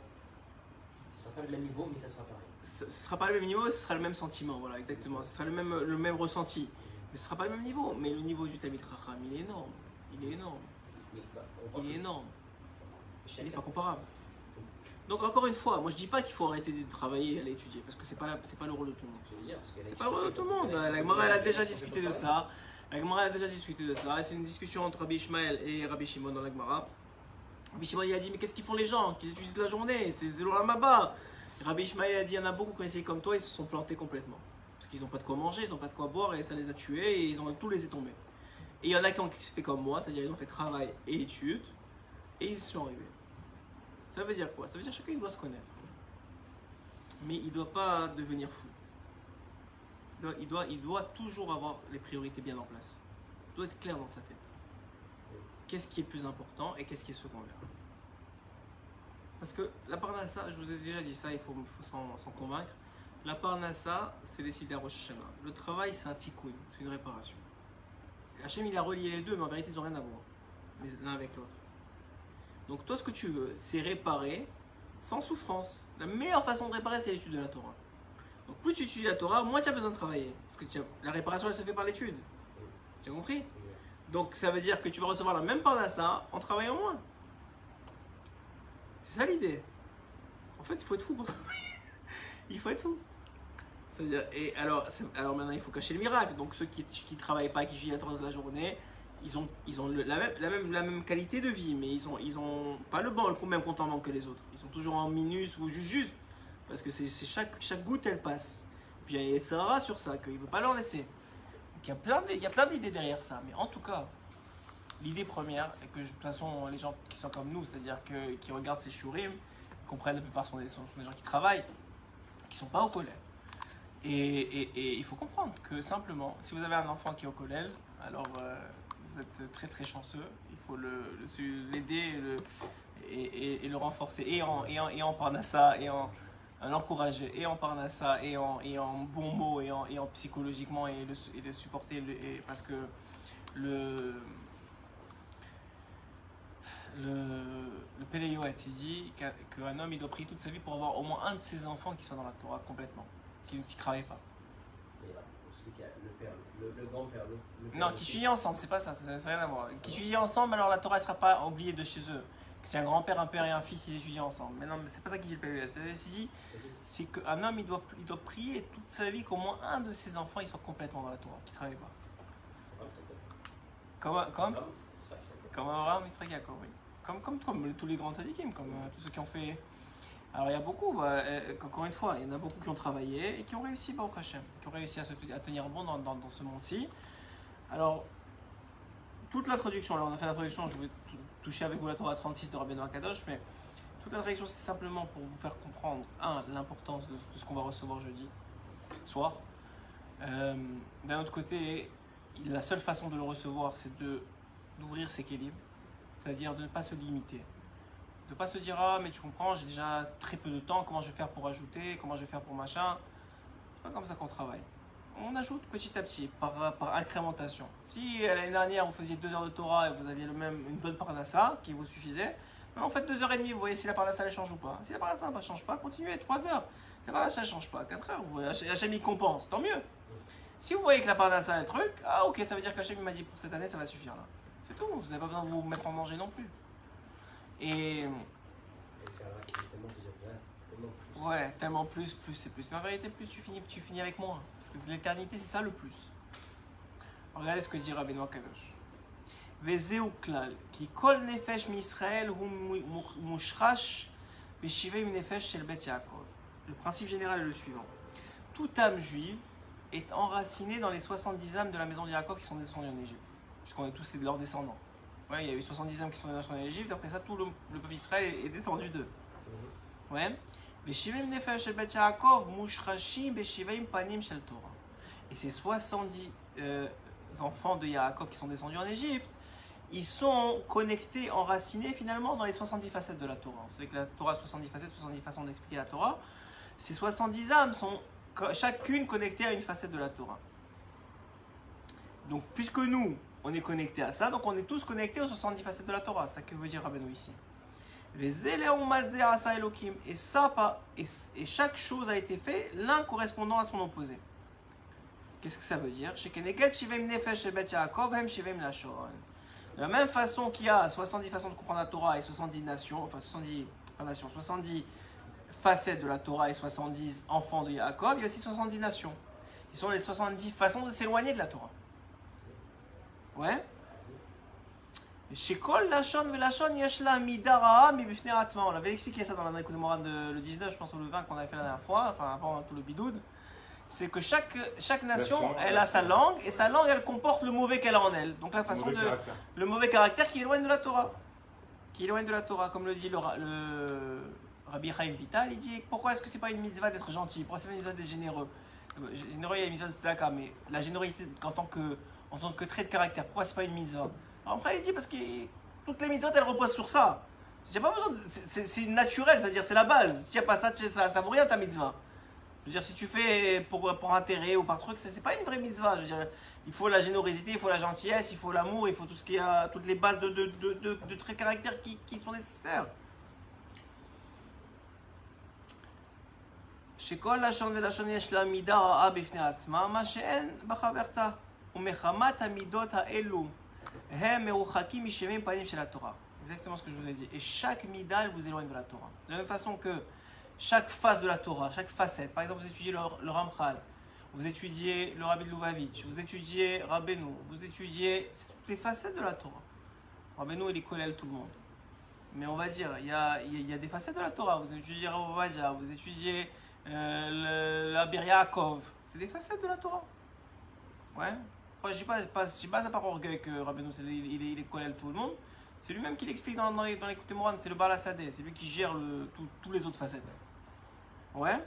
Speaker 3: ne sera pas le même niveau, mais ça sera pareil.
Speaker 1: Ce ne sera pas le même niveau, ce sera le même sentiment, voilà, exactement. Ce sera le même ressenti. Mais ce ne sera pas le même niveau. Mais le niveau du Talmid Chacham, il est énorme. Il est énorme. Il est énorme. Il n'est pas comparable. Donc encore une fois, moi je dis pas qu'il faut arrêter de travailler et aller étudier, parce que c'est pas le rôle de tout le monde. C'est pas le rôle de tout le monde. La Gemara elle a déjà discuté de ça. Et c'est une discussion entre Rabbi Ishmael et Rabbi Shimon dans la Gemara. Rabbi Shimon il a dit mais qu'est-ce qu'ils font les gens qui étudient toute la journée? C'est l'Olam Haba. Rabbi Ishmael a dit il y en a beaucoup qui ont essayé comme toi, ils se sont plantés complètement. Parce qu'ils n'ont pas de quoi manger, ils n'ont pas de quoi boire et ça les a tués et ils ont tout laissé tomber. Et il y en a qui ont fait comme moi, c'est-à-dire ils ont fait travail et études, et ils y sont arrivés. Ça veut dire quoi? Ça veut dire que chacun il doit se connaître. Mais il ne doit pas devenir fou. Il doit toujours avoir les priorités bien en place. Il doit être clair dans sa tête. Qu'est-ce qui est le plus important et qu'est-ce qui est secondaire? Parce que la parnassa, je vous ai déjà dit ça, il faut s'en convaincre. La parnassa, c'est des sites Rosh Hashanah. Le travail, c'est un tikkun, c'est une réparation. Et Hachem, il a relié les deux, mais en vérité, ils n'ont rien à voir, l'un avec l'autre. Donc toi, ce que tu veux, c'est réparer sans souffrance. La meilleure façon de réparer, c'est l'étude de la Torah. Donc plus tu étudies la Torah, moins tu as besoin de travailler. Parce que la réparation, elle se fait par l'étude. Tu as compris? Donc ça veut dire que tu vas recevoir la même parnassa en travaillant moins. C'est ça l'idée. En fait, il faut être fou pour travailler. Il faut être fou. C'est-à-dire, et alors maintenant, il faut cacher le miracle. Donc ceux qui ne travaillent pas, qui étudient la Torah toute la journée, ils ont la même qualité de vie, mais ils ont pas le même compte en banque que les autres. Ils sont toujours en minus ou juste. Parce que c'est chaque goutte, elle passe. Puis il y a Sarah sur ça, qu'il ne veut pas leur laisser. Donc il y a plein d'idées derrière ça. Mais en tout cas, l'idée première, c'est que de toute façon, les gens qui sont comme nous, c'est-à-dire qui regardent ces shurim, comprennent la plupart sont des gens qui travaillent, qui ne sont pas au collège. Et il faut comprendre que simplement, si vous avez un enfant qui est au collège, alors vous êtes très très chanceux. Il faut l'aider et le renforcer et en parnassa et en l'encourager et en parnassa et en bons mots et en psychologiquement et le supporter parce que le Péléo il dit qu'un homme il doit prier toute sa vie pour avoir au moins un de ses enfants qui soit dans la Torah complètement, qui ne travaille pas.
Speaker 3: Mais là, celui qui a le père, le grand-père, le père
Speaker 1: Non, qui étudient ensemble, c'est pas ça, ça n'a rien à voir. Qui étudient ensemble, alors la Torah ne sera pas oubliée de chez eux. Si un grand-père, un père et un fils, ils étudient ensemble. Mais non, mais c'est pas ça qui dit le PVS. Le PVS dit, c'est qu'un homme, il doit prier toute sa vie qu'au moins un de ses enfants, il soit complètement dans la Torah, qui ne travaille pas. Comme Abraham, Israël, Jacob, oui. Comme tous les grands tzadikim, comme tous ceux qui ont fait. Alors il y a beaucoup, encore une fois, il y en a beaucoup qui ont travaillé et qui ont réussi, Baruch Hashem, qui ont réussi à tenir bon dans ce monde-ci. Alors, toute l'introduction, là on a fait l'introduction, je voulais toucher avec vous la Torah 36 de Rabbeinu Akadosh, mais toute l'introduction c'est simplement pour vous faire comprendre, l'importance de ce qu'on va recevoir jeudi soir. D'un autre côté, la seule façon de le recevoir, c'est d'ouvrir ses kélim, c'est-à-dire de ne pas se limiter. De ne pas se dire « Ah, mais tu comprends, j'ai déjà très peu de temps, comment je vais faire pour ajouter, comment je vais faire pour machin ?» C'est pas comme ça qu'on travaille. On ajoute petit à petit, par incrémentation. Si l'année dernière, vous faisiez 2 heures de Torah et vous aviez une bonne parnassa qui vous suffisait, maintenant faites 2h30, vous voyez si la parnassa elle change ou pas. Si la parnassa ne change pas, continuez, 3 heures. Si la parnassa ne change pas, 4 heures, vous voyez, Hachem il compense, tant mieux. Si vous voyez que la parnassa est le truc, ok, ça veut dire qu'Hachem m'a dit pour cette année, ça va suffire là. C'est tout, vous n'avez pas besoin de vous mettre en danger non plus. Et
Speaker 3: c'est vrai qu'il est tellement plus.
Speaker 1: Ouais, tellement plus c'est plus. Mais en vérité, plus tu finis avec moins. Parce que l'éternité, c'est ça le plus. Regardez ce que dit Rabbeinu Akadosh. Vezeu klal, ki kol nefesh misraël hu mushrash beshivim nefesh shel bet Yaakov. Le principe général est le suivant. Toute âme juive est enracinée dans les 70 âmes de la maison de Yaakov qui sont descendues en Égypte. Puisqu'on est tous leurs descendants. Ouais, il y a eu 70 âmes qui sont descendues en Égypte, après ça, tout le peuple d'Israël est descendu d'eux. Ouais. Et ces 70 enfants de Yaakov qui sont descendus en Égypte, ils sont connectés, enracinés finalement dans les 70 facettes de la Torah. Vous savez que la Torah a 70 facettes, 70 façons d'expliquer la Torah. Ces 70 âmes sont chacune connectée à une facette de la Torah. Donc puisque nous, on est connectés à ça, donc on est tous connectés aux 70 facettes de la Torah. C'est ça que veut dire Rabbeinu ici. Et ça, et chaque chose a été faite, l'un correspondant à son opposé. Qu'est-ce que ça veut dire? De la même façon qu'il y a 70 façons de comprendre la Torah et 70 nations, enfin 70 facettes de la Torah et 70 enfants de Yaakov, il y a aussi 70 nations. Ils sont les 70 façons de s'éloigner de la Torah. Ouais. On avait expliqué ça dans la Nekudemoran le 19, je pense, ou le 20 qu'on avait fait la dernière fois, enfin avant tout le bidoud. c'est que chaque nation,
Speaker 2: Nation,
Speaker 1: elle a sa langue, et sa langue, elle comporte le mauvais qu'elle a en elle. Donc la façon
Speaker 2: Mauvais
Speaker 1: de...
Speaker 2: caractère.
Speaker 1: Le mauvais caractère qui éloigne de la Torah. Qui éloigne de la Torah, comme le dit le Rabbi Chaim Vital, il dit pourquoi est-ce que c'est pas une mitzvah d'être gentil? Pourquoi c'est pas une mitzvah d'être généreux? Généreux, il y a une mitzvah de tzedaka, mais la générosité en tant que trait de caractère, pourquoi c'est pas une mitzvah? Alors après, il dit parce que toutes les mitzvahs, elles reposent sur ça. J'ai pas besoin c'est naturel, c'est-à-dire c'est la base. Si tu n'as pas ça, ça vaut rien ta mitzvah. Je veux dire, si tu fais pour intérêt ou par truc, c'est pas une vraie mitzvah. Je veux dire, il faut la générosité, il faut la gentillesse, il faut l'amour, il faut tout ce qui a, toutes les bases de traits de caractère qui sont nécessaires. שכל לשון ולשון יש לה מידה רעה בפני עצמה, מה שאין בחברתה. ומחמת המידות האלו הם מרוחקים משבעים פנים של התורה. Exactement ce que je vous ai dit. Et chaque mida, elle vous éloigne de la Torah. De la même façon que chaque face de la Torah, chaque facette. Par exemple, vous étudiez le Ramchal, vous étudiez le Rabbi de Lubavitch, vous étudiez Rabbeinu, vous étudiez toutes les facettes de la Torah. Rabbeinu, il est collèle tout le monde. Mais on va dire, il y a des facettes de la Torah. Vous étudiez Rav Ovadia, vous étudiez la Bir Yaakov. C'est des facettes de la Torah. Ouais. Enfin, je dis pas ça par orgueil que Rabbeinu, il est collèle tout le monde. C'est lui-même qui l'explique dans les Kutei Moran, c'est le Baal HaSadeh, c'est lui qui gère tous les autres facettes. Ouais.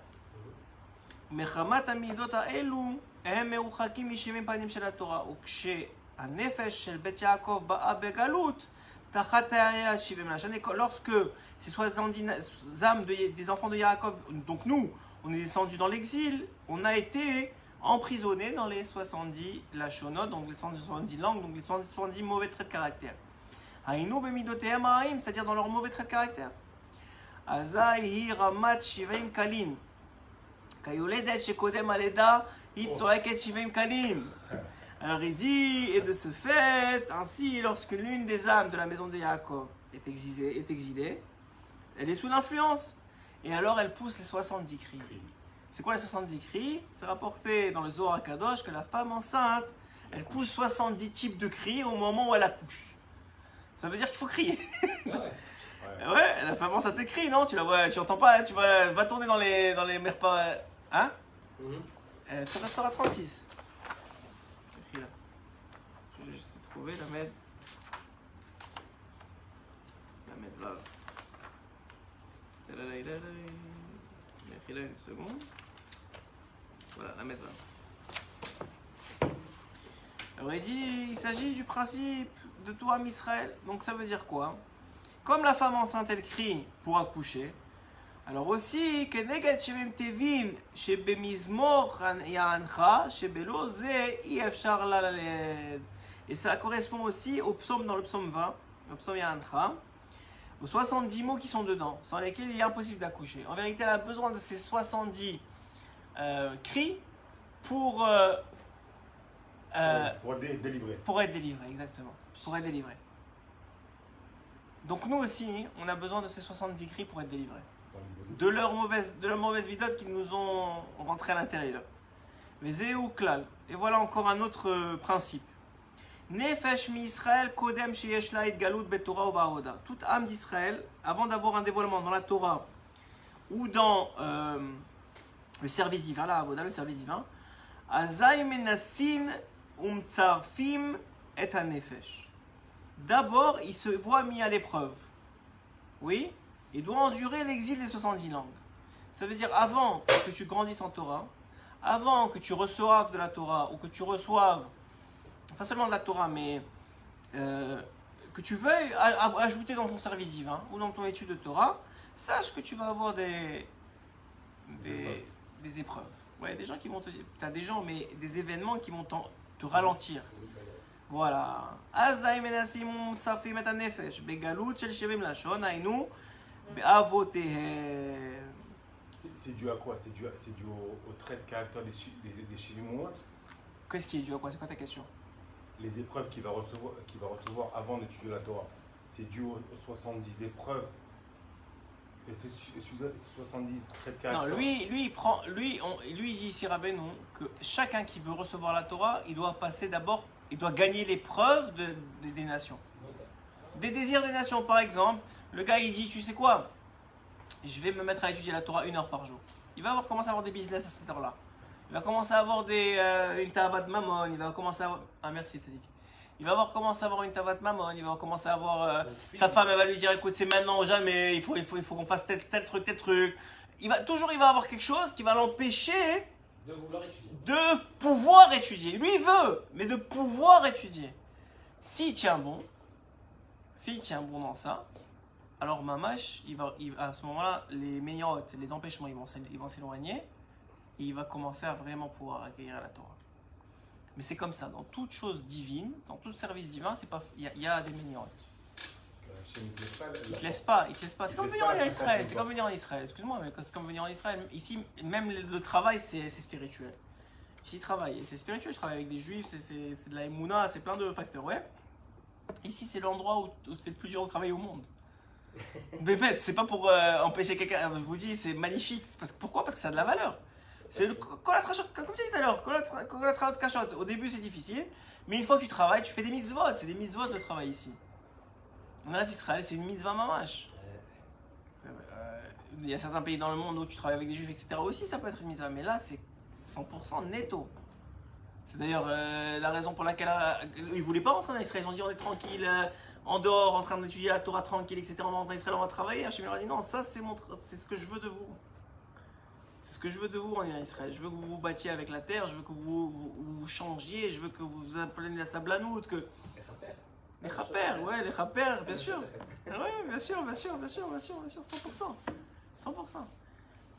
Speaker 1: מחמת המידות האלו הם מרוחקים משבעים פנים של התורה, וכשהנפש של בית יעקב באה בגלות תחת העיריית 70 לשנה, lorsque ces 70 âmes des enfants de Yaakov, donc nous, on est descendus dans l'exil, on a été emprisonnés dans les 70 lachonot, donc les 70 langues, donc les 70 mauvais traits de caractère. היינו במידותיהם הרעים, c'est-à-dire dans leurs mauvais traits de caractère. אזי היא רמת 70 קלים. כיולדת שקודם הלידה היא צועקת 70 קלים. Alors il dit, et de ce fait, ainsi lorsque l'une des âmes de la maison de Yaakov est exilée, elle est sous l'influence. Et alors elle pousse les 70 cris. C'est quoi les 70 cris? C'est rapporté dans le Zohar Kadosh que la femme enceinte, elle pousse 70 types de cris au moment où elle accouche. Ça veut dire qu'il faut crier. Ouais, la femme enceinte crie, non? Tu la vois, tu entends pas, tu vas tourner dans les mers pas. Hein? Tu resteras 36. Écris là. Je vais juste trouver la med. La med là. Écris là une seconde. Voilà, la med là. Alors il dit, il s'agit du principe de tout âme Israël. Donc ça veut dire quoi? Comme la femme enceinte elle crie pour accoucher, alors aussi כנגד 70 תווים שבמזמור יענך שבלא זה אי אפשר לה ללדת. Et ça correspond aussi au psaume dans le psaume 20, le psaume יענך, aux 70 mots qui sont dedans, sans lesquels il est impossible d'accoucher. En vérité, elle a besoin de ces 70 cris pour
Speaker 2: être délivré.
Speaker 1: Pour être délivré, exactement. Pour être délivré. Donc nous aussi, on a besoin de ces 70 cris pour être délivrés. De leur mauvaise vidot qui nous ont rentré à l'intérieur. Mais Zéou Klal. Et voilà encore un autre principe. Nefesh mi Israël kodem sheyesh la galut betorah ou ba'avoda. Toute âme d'Israël, avant d'avoir un dévoilement dans la Torah ou dans le service divin, la avoda, le service divin, azay menasin umtsarfim et hanefesh. D'abord, il se voit mis à l'épreuve. Oui, il doit endurer l'exil des 70 langues. Ça veut dire avant que tu grandisses en Torah, avant que tu reçoives de la Torah, ou que tu reçoives, pas seulement de la Torah, mais que tu veuilles ajouter dans ton service divin, ou dans ton étude de Torah, sache que tu vas avoir des épreuves. Ouais, des gens qui vont te dire, t'as des gens, mais des événements qui vont te ralentir. Voilà. C'est
Speaker 2: dû à quoi? C'est dû au trait de caractère des Shivimot.
Speaker 1: Qu'est-ce qui est dû à quoi? C'est quoi ta question?
Speaker 2: Les épreuves qu'il va recevoir avant d'étudier la Torah. C'est dû aux 70 épreuves. Et c'est 70 traits de caractère.
Speaker 1: Non, lui il dit ici Rabbeinu que chacun qui veut recevoir la Torah, il doit passer d'abord, il doit gagner l'épreuve des nations. Des désirs des nations, par exemple, le gars il dit, tu sais quoi, je vais me mettre à étudier la Torah 1 heure par jour. Il va commencer à avoir des business à cette heure-là. Il va commencer à avoir une tavat mammon, il va commencer à avoir... Ah merci Tzadik. Il va commencer à avoir une tavat mammon, il va commencer à avoir... sa femme, elle va lui dire, écoute, c'est maintenant ou jamais, il faut qu'on fasse tel truc. Il va avoir quelque chose qui va l'empêcher
Speaker 3: De vouloir étudier.
Speaker 1: de pouvoir étudier. Lui, il veut, mais de pouvoir étudier. S'il tient bon dans ça, alors Mamash, à ce moment-là, les meilleurs, les empêchements, ils vont s'éloigner et il va commencer à vraiment pouvoir accueillir la Torah. Mais c'est comme ça, dans toute chose divine, dans tout service divin, il y a des meilleurs. Il ne te laisse pas. C'est comme venir en Israël. C'est comme venir en Israël. Excuse-moi, mais c'est comme venir en Israël. Ici, même le travail, c'est spirituel. Ici, travail, c'est spirituel. Je travaille avec des juifs, c'est de la émouna, c'est plein de facteurs. Ouais. Ici, c'est l'endroit où c'est le plus dur de travailler au monde. Mais bête, c'est pas pour empêcher quelqu'un. Je vous dis, c'est magnifique. Pourquoi? Parce que ça a de la valeur. C'est le comme tu dis tout à l'heure, kolat kashot. Au début, c'est difficile, mais une fois que tu travailles, tu fais des mitzvot. C'est des mitzvot le travail ici. En Israël, c'est une mitzvah mamash. Il y a certains pays dans le monde où tu travailles avec des juifs, etc. aussi, ça peut être une mitzvah, mais là, c'est 100% netto. C'est d'ailleurs la raison pour laquelle ils ne voulaient pas rentrer en Israël. Ils ont dit on est tranquille, en dehors, en train d'étudier la Torah tranquille, etc. On va rentrer en Israël, on va travailler. Hachem leur a dit non, ça c'est ce que je veux de vous. C'est ce que je veux de vous en Israël. Je veux que vous vous battiez avec la terre, je veux que vous changiez, je veux que vous vous appeliez la sablanout, que... Les chaper, ouais, les chaper, bien sûr. Ouais, bien sûr, 100%. 100%.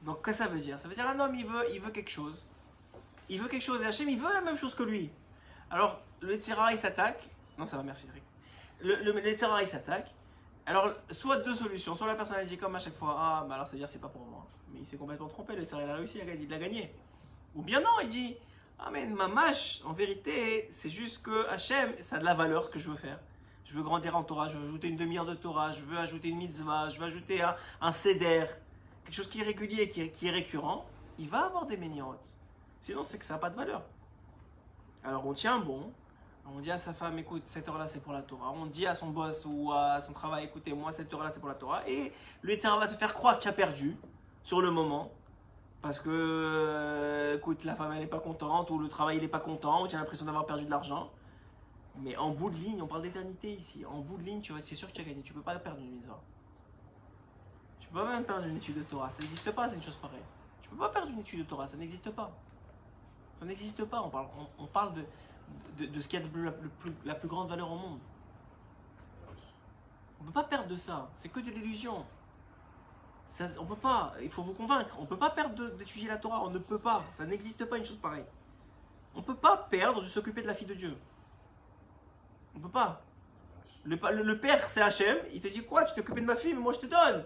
Speaker 1: Donc, qu'est-ce que ça veut dire? Ça veut dire un homme, il veut quelque chose. Il veut quelque chose et Hachem, il veut la même chose que lui. Alors, le Tzera, il s'attaque. Non, ça va, merci, Eric. Le Tzera, il s'attaque. Alors, soit deux solutions. Soit la personne, elle dit comme à chaque fois, ah, bah alors, ça veut dire c'est pas pour moi. Mais il s'est complètement trompé, le Tzera, il a réussi, il l'a gagné. Ou bien non, il dit, ah, mais mamash, en vérité, c'est juste que Hachem, ça a de la valeur ce que je veux faire. Je veux grandir en Torah, je veux ajouter une demi-heure de Torah, je veux ajouter une mitzvah, je veux ajouter un seder, quelque chose qui est régulier, qui est récurrent, il va avoir des ménirotes. Sinon, c'est que ça n'a pas de valeur. Alors, on tient bon, on dit à sa femme, écoute, cette heure-là, c'est pour la Torah. On dit à son boss ou à son travail, écoutez, moi, cette heure-là, c'est pour la Torah. Et le terrain va te faire croire que tu as perdu sur le moment. Parce que, écoute, la femme, elle n'est pas contente, ou le travail, il n'est pas content, ou tu as l'impression d'avoir perdu de l'argent. Mais en bout de ligne, on parle d'éternité ici. En bout de ligne, c'est sûr que tu as gagné. Tu ne peux pas perdre une mitzvah. Tu ne peux pas même perdre une étude de Torah. Ça n'existe pas, c'est une chose pareille. Tu ne peux pas perdre une étude de Torah. Ça n'existe pas. Ça n'existe pas. On parle de ce qui a la plus grande valeur au monde. On ne peut pas perdre de ça. C'est que de l'illusion. On peut pas. Il faut vous convaincre. On ne peut pas perdre d'étudier la Torah. On ne peut pas. Ça n'existe pas une chose pareille. On ne peut pas perdre de s'occuper de la fille de Dieu. On peut pas. Le père, c'est Hachem. Il te dit quoi? Tu t'occupes de ma fille, mais moi je te donne.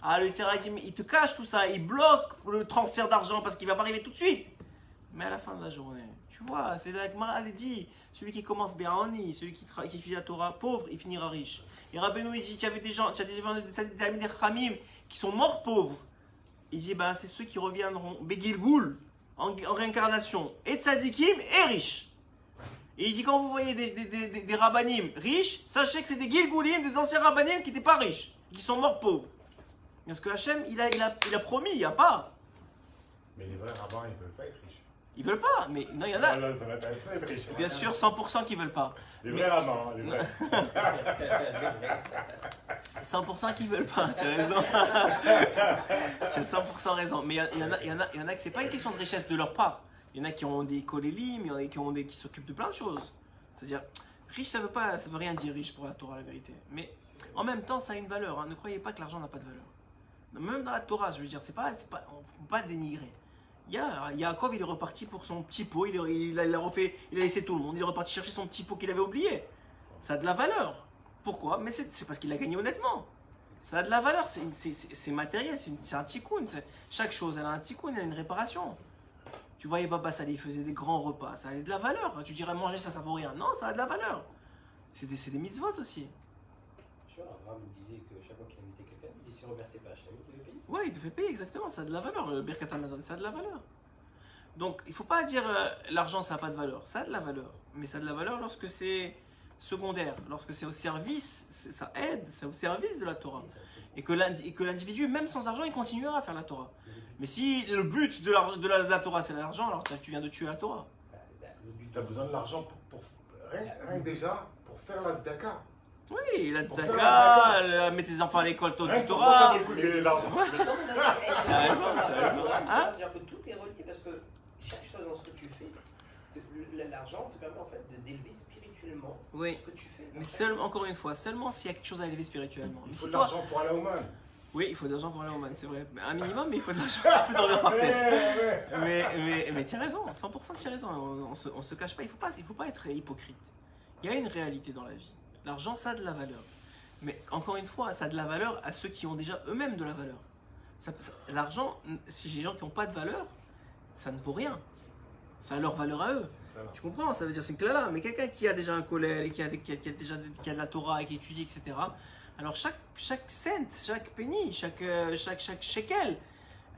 Speaker 1: Ah, le Tzera, il te cache tout ça. Il bloque le transfert d'argent parce qu'il va pas arriver tout de suite. Mais à la fin de la journée, tu vois, c'est la Gemara, elle dit, celui qui commence Béani, celui qui étudie la Torah, pauvre, il finira riche. Et Rabbeinu, il dit, tu as des gens, des amis des Khamim qui sont morts pauvres. Il dit, ben, c'est ceux qui reviendront Begilgoul, en réincarnation, et Tzadikim, et riches. Et il dit, quand vous voyez des rabbanim riches, sachez que c'est des Gilgoulim, des anciens rabbanim qui n'étaient pas riches, qui sont morts pauvres. Parce que Hachem, il a promis, il n'y a pas.
Speaker 2: Mais les vrais rabbins, ils ne veulent pas être riches.
Speaker 1: Ils veulent pas, mais non, il y en a.
Speaker 2: Ça m'intéresse pas d'être riche.
Speaker 1: Bien sûr, 100% qui veulent pas.
Speaker 2: Les vrais rabbins, les vrais.
Speaker 1: 100% qui veulent pas, tu as raison. Tu as 100% raison. Mais il y en a que c'est pas une question de richesse de leur part. Il y en a qui ont des kolélim, il y en a qui s'occupent de plein de choses. C'est-à-dire, riche, ça veut rien dire riche pour la Torah, la vérité. Mais en même temps, ça a une valeur. Hein. Ne croyez pas que l'argent n'a pas de valeur. Même dans la Torah, je veux dire, on ne peut pas dénigrer. Yaakov, il est reparti pour son petit pot, il a laissé tout le monde, il est reparti chercher son petit pot qu'il avait oublié. Ça a de la valeur. Pourquoi? Mais c'est parce qu'il a gagné honnêtement. Ça a de la valeur, c'est matériel, c'est un tikkun. Chaque chose, elle a un tikkun, elle a une réparation. Tu voyais Baba Salih, il faisait des grands repas, ça a de la valeur. Tu dirais manger ça vaut rien. Non, ça a de la valeur. C'est des mitzvot aussi.
Speaker 3: Tu vois, Abraham disait que chaque fois qu'il invitait quelqu'un, il dit si remercié pas Hachem, il te fait payer.
Speaker 1: Oui, il te fait payer, exactement, ça a de la valeur. Le Birkat Hamazon, ça a de la valeur. Donc, il ne faut pas dire l'argent, ça n'a pas de valeur. Ça a de la valeur. Mais ça a de la valeur lorsque c'est secondaire. Lorsque c'est au service, ça aide, c'est au service de la Torah. Et que l'individu, même sans argent, il continuera à faire la Torah. Mais si le but de la Torah, c'est l'argent, alors tu viens de tuer la Torah.
Speaker 2: Tu as besoin de l'argent rien que déjà pour faire la Zdaka.
Speaker 1: Oui, la
Speaker 2: Pour faire
Speaker 1: Tzedaka, mettre tes enfants à l'école tôt
Speaker 2: Rien
Speaker 1: du
Speaker 2: que pour ça, ça
Speaker 1: Torah.
Speaker 2: vaut le coup de gagner de l'argent.
Speaker 3: Mais non, mais là,
Speaker 1: Tu as raison, tu as raison. Hein?
Speaker 3: c'est-à-dire que tout est relié parce que chaque chose dans ce que tu fais, l'argent te permet en fait d'élever spirituellement
Speaker 1: Oui.
Speaker 3: ce que tu fais.
Speaker 1: Mais encore une fois, seulement s'il y a quelque chose à élever spirituellement. Mais
Speaker 2: Il
Speaker 1: si
Speaker 2: faut de
Speaker 1: toi-
Speaker 2: l'argent pour aller au man.
Speaker 1: Oui, il faut de l'argent pour aller au man, c'est vrai. Un minimum, mais il faut de l'argent. Tu peux dormir par terre. Mais tu as raison, 100% que tu as raison. On se cache pas, il faut pas être hypocrite. Il y a une réalité dans la vie. L'argent, ça a de la valeur. Mais encore une fois, ça a de la valeur à ceux qui ont déjà eux-mêmes de la valeur. L'argent, si les gens qui n'ont pas de valeur, ça ne vaut rien. Ça a leur valeur à eux.
Speaker 2: Voilà.
Speaker 1: Tu comprends? Ça veut dire c'est que là, mais quelqu'un qui a déjà un collègue, qui a de la Torah et qui étudie, etc. Alors chaque cent, chaque penny, chaque shekel,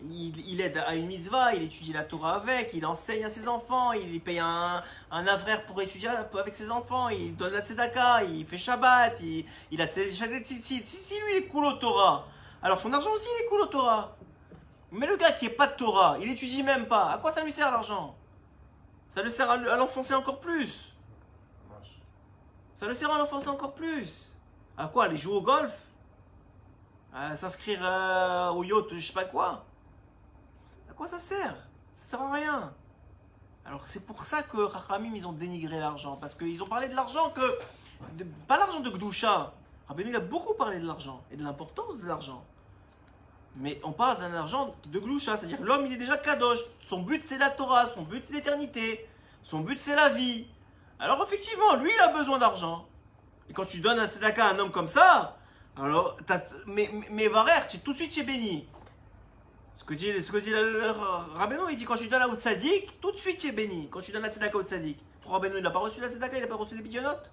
Speaker 1: il aide à une mitzvah, il étudie la Torah avec, il enseigne à ses enfants, il paye un avraire pour étudier avec ses enfants, il donne la tzedaka, il fait Shabbat, il a ses si lui il est cool au Torah, alors son argent aussi il est cool au Torah. Mais le gars qui n'est pas de Torah, il étudie même pas, à quoi ça lui sert l'argent? Ça le sert à l'enfoncer encore plus.
Speaker 2: Marche.
Speaker 1: Ça le sert à l'enfoncer encore plus. À quoi? Aller jouer au golf? À s'inscrire au yacht, je sais pas quoi? À quoi ça sert? Ça sert à rien. Alors c'est pour ça que Rachamim, ils ont dénigré l'argent. Parce qu'ils ont parlé de l'argent que... pas l'argent de Gdoucha. Rabbeinu, il a beaucoup parlé de l'argent et de l'importance de l'argent. Mais on parle d'un argent de Gdoucha, c'est-à-dire l'homme, il est déjà kadosh. Son but, c'est la Torah, son but, c'est l'éternité. Son but, c'est la vie. Alors effectivement, lui, il a besoin d'argent. Et quand tu donnes un tzedaka à un homme comme ça, alors, mais Varer, tout de suite, tu es béni. Ce que dit le Rabbeinu, il dit quand tu donnes la tzaddik, tout de suite, tu es béni. Quand tu donnes la tzedaka au tzaddik. Pour Rabbeinu, il n'a pas reçu la tzedaka, il n'a pas reçu des pidionotes.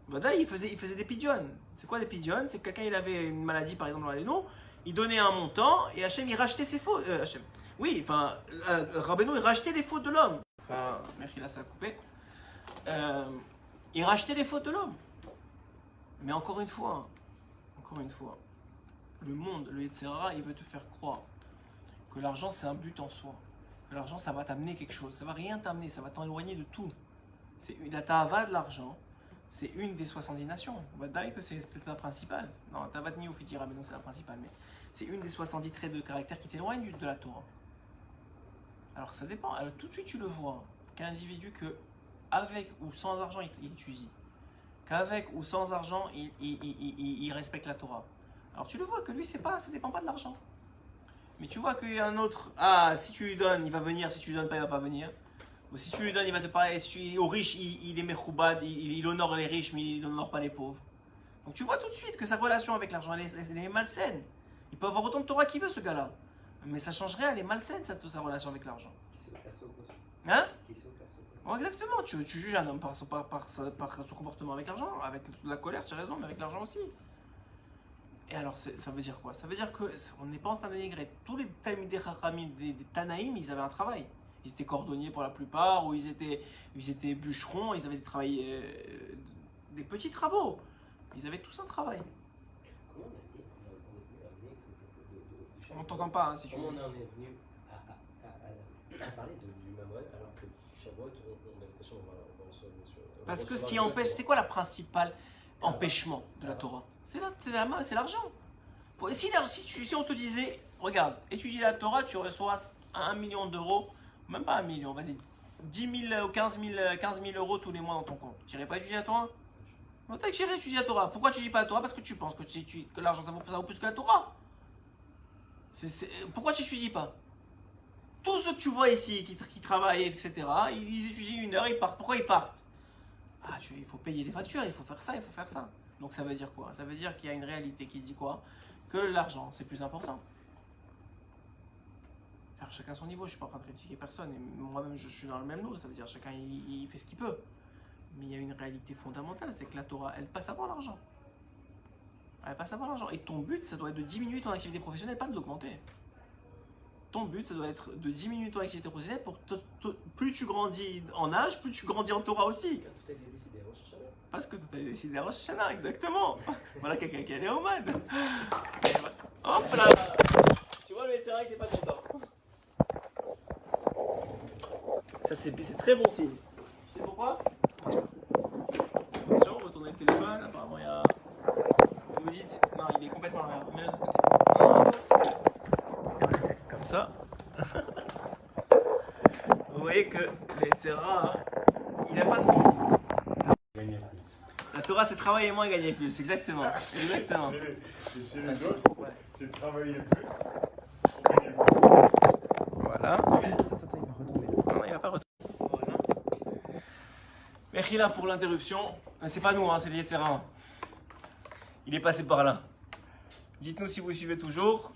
Speaker 1: Voilà, il faisait des pidionnes. C'est quoi des pidionnes? C'est que quelqu'un, il avait une maladie, par exemple, dans l'Aléno, il donnait un montant, et Hachem, il rachetait ses fautes. Oui, enfin, Rabbeinu, il rachetait les fautes de l'homme. Ça, merci, là, ça a coupé. Il rachetait les fautes de l'homme. Mais encore une fois, le monde, le Yetzirah, il veut te faire croire que l'argent c'est un but en soi. Que l'argent ça va t'amener quelque chose. Ça va rien t'amener, ça va t'éloigner de tout. C'est la ta'ava de l'argent, c'est une des 70 nations. On va dire que c'est peut-être la principale. Non, Tavat Ni Ufiti Rabbeinu, c'est la principale, mais c'est une des 70 traits de caractère qui t'éloignent de la Torah. Alors ça dépend. Alors tout de suite tu le vois qu'un individu que avec ou sans argent il étudie, qu'avec ou sans argent il respecte la Torah. Alors tu le vois que lui ça dépend pas de l'argent. Mais tu vois qu'il y a un autre, si tu lui donnes il va venir, si tu lui donnes pas il va pas venir. Ou si tu lui donnes il va te parler, aux riches il est mechoubad, il honore les riches mais il honore pas les pauvres. Donc tu vois tout de suite que sa relation avec l'argent elle est malsaine. Il peut avoir autant de Torah qu'il veut ce gars-là. Mais ça change rien, elle est malsaine sa relation avec l'argent.
Speaker 3: Qui se casse au cosmos.
Speaker 1: Hein?
Speaker 3: Qui se casse au cosmos.
Speaker 1: Bon, exactement, tu juges un homme par son comportement avec l'argent, avec la colère, tu as raison, mais avec l'argent aussi. Et alors, ça veut dire quoi? Ça veut dire qu'on n'est pas en train de dénigrer. Tous les Talmidei Chachamim, des Tanaïm, ils avaient un travail. Ils étaient cordonniers pour la plupart, ou ils étaient bûcherons, ils avaient des petits travaux. Ils avaient tous un travail.
Speaker 3: Comment on est venu
Speaker 1: On t'entend pas, hein, si tu veux.
Speaker 3: Comment on en est venu à parler du Mammon alors que Shavuot, on a l'impression qu'on va recevoir des choses.
Speaker 1: Parce que ce qui empêche, c'est quoi la principale empêchement de la Torah? C'est l'argent. Si on te disait, regarde, étudie la Torah, tu reçois 1 million d'euros, même pas 1 million, vas-y, 10 000 ou 15 000 euros tous les mois dans ton compte. Tu n'irais pas étudier la Torah? Non, t'as tiré étudier la Torah. Pourquoi tu ne dis pas la Torah? Parce que tu penses que l'argent ça vaut plus que la Torah. Pourquoi tu n'étudies pas? Tous ceux que tu vois ici qui travaillent, etc., ils étudient 1 heure, ils partent. Pourquoi ils partent? Il faut payer les factures, il faut faire ça, il faut faire ça. Donc ça veut dire quoi? Ça veut dire qu'il y a une réalité qui dit quoi? Que l'argent, c'est plus important. Faire chacun son niveau, je ne suis pas en train de critiquer personne. Et moi-même, je suis dans le même lot. Ça veut dire chacun, il fait ce qu'il peut. Mais il y a une réalité fondamentale, c'est que la Torah, elle passe avant l'argent. Elle passe avant l'argent. Et ton but, ça doit être de diminuer ton activité professionnelle, pas de l'augmenter. ton but, ça doit être de diminuer ton activité professionnelle pour plus tu grandis en âge, plus tu grandis en Torah aussi.
Speaker 3: Tout a été décidé à Rosh Hashanah.
Speaker 1: Parce que tout a été décidé à Rosh Hashanah, exactement. Voilà quelqu'un qui est au man. Hop là. Tu vois, le Yetzirah, il n'est pas content. Ça, c'est très bon signe. Tu sais pourquoi? Attention, retournez le téléphone. Apparemment, il y a. Vous dites. Non, il est complètement à l'arrière. Mets-le de l'autre côté. Comme ça. Vous voyez que le Yetzirah, il n'a pas ce qu'on
Speaker 2: Gagner plus.
Speaker 1: La Torah, c'est travailler moins et gagner plus. Exactement. Exactement.
Speaker 2: Chez les autres, c'est travailler plus pour gagner plus.
Speaker 1: Voilà. Attends, il va retomber. Non, il va pas retomber. Voilà. Merci là pour l'interruption. C'est pas nous, hein, c'est le Yetzirah. Il est passé par là. Dites-nous si vous suivez toujours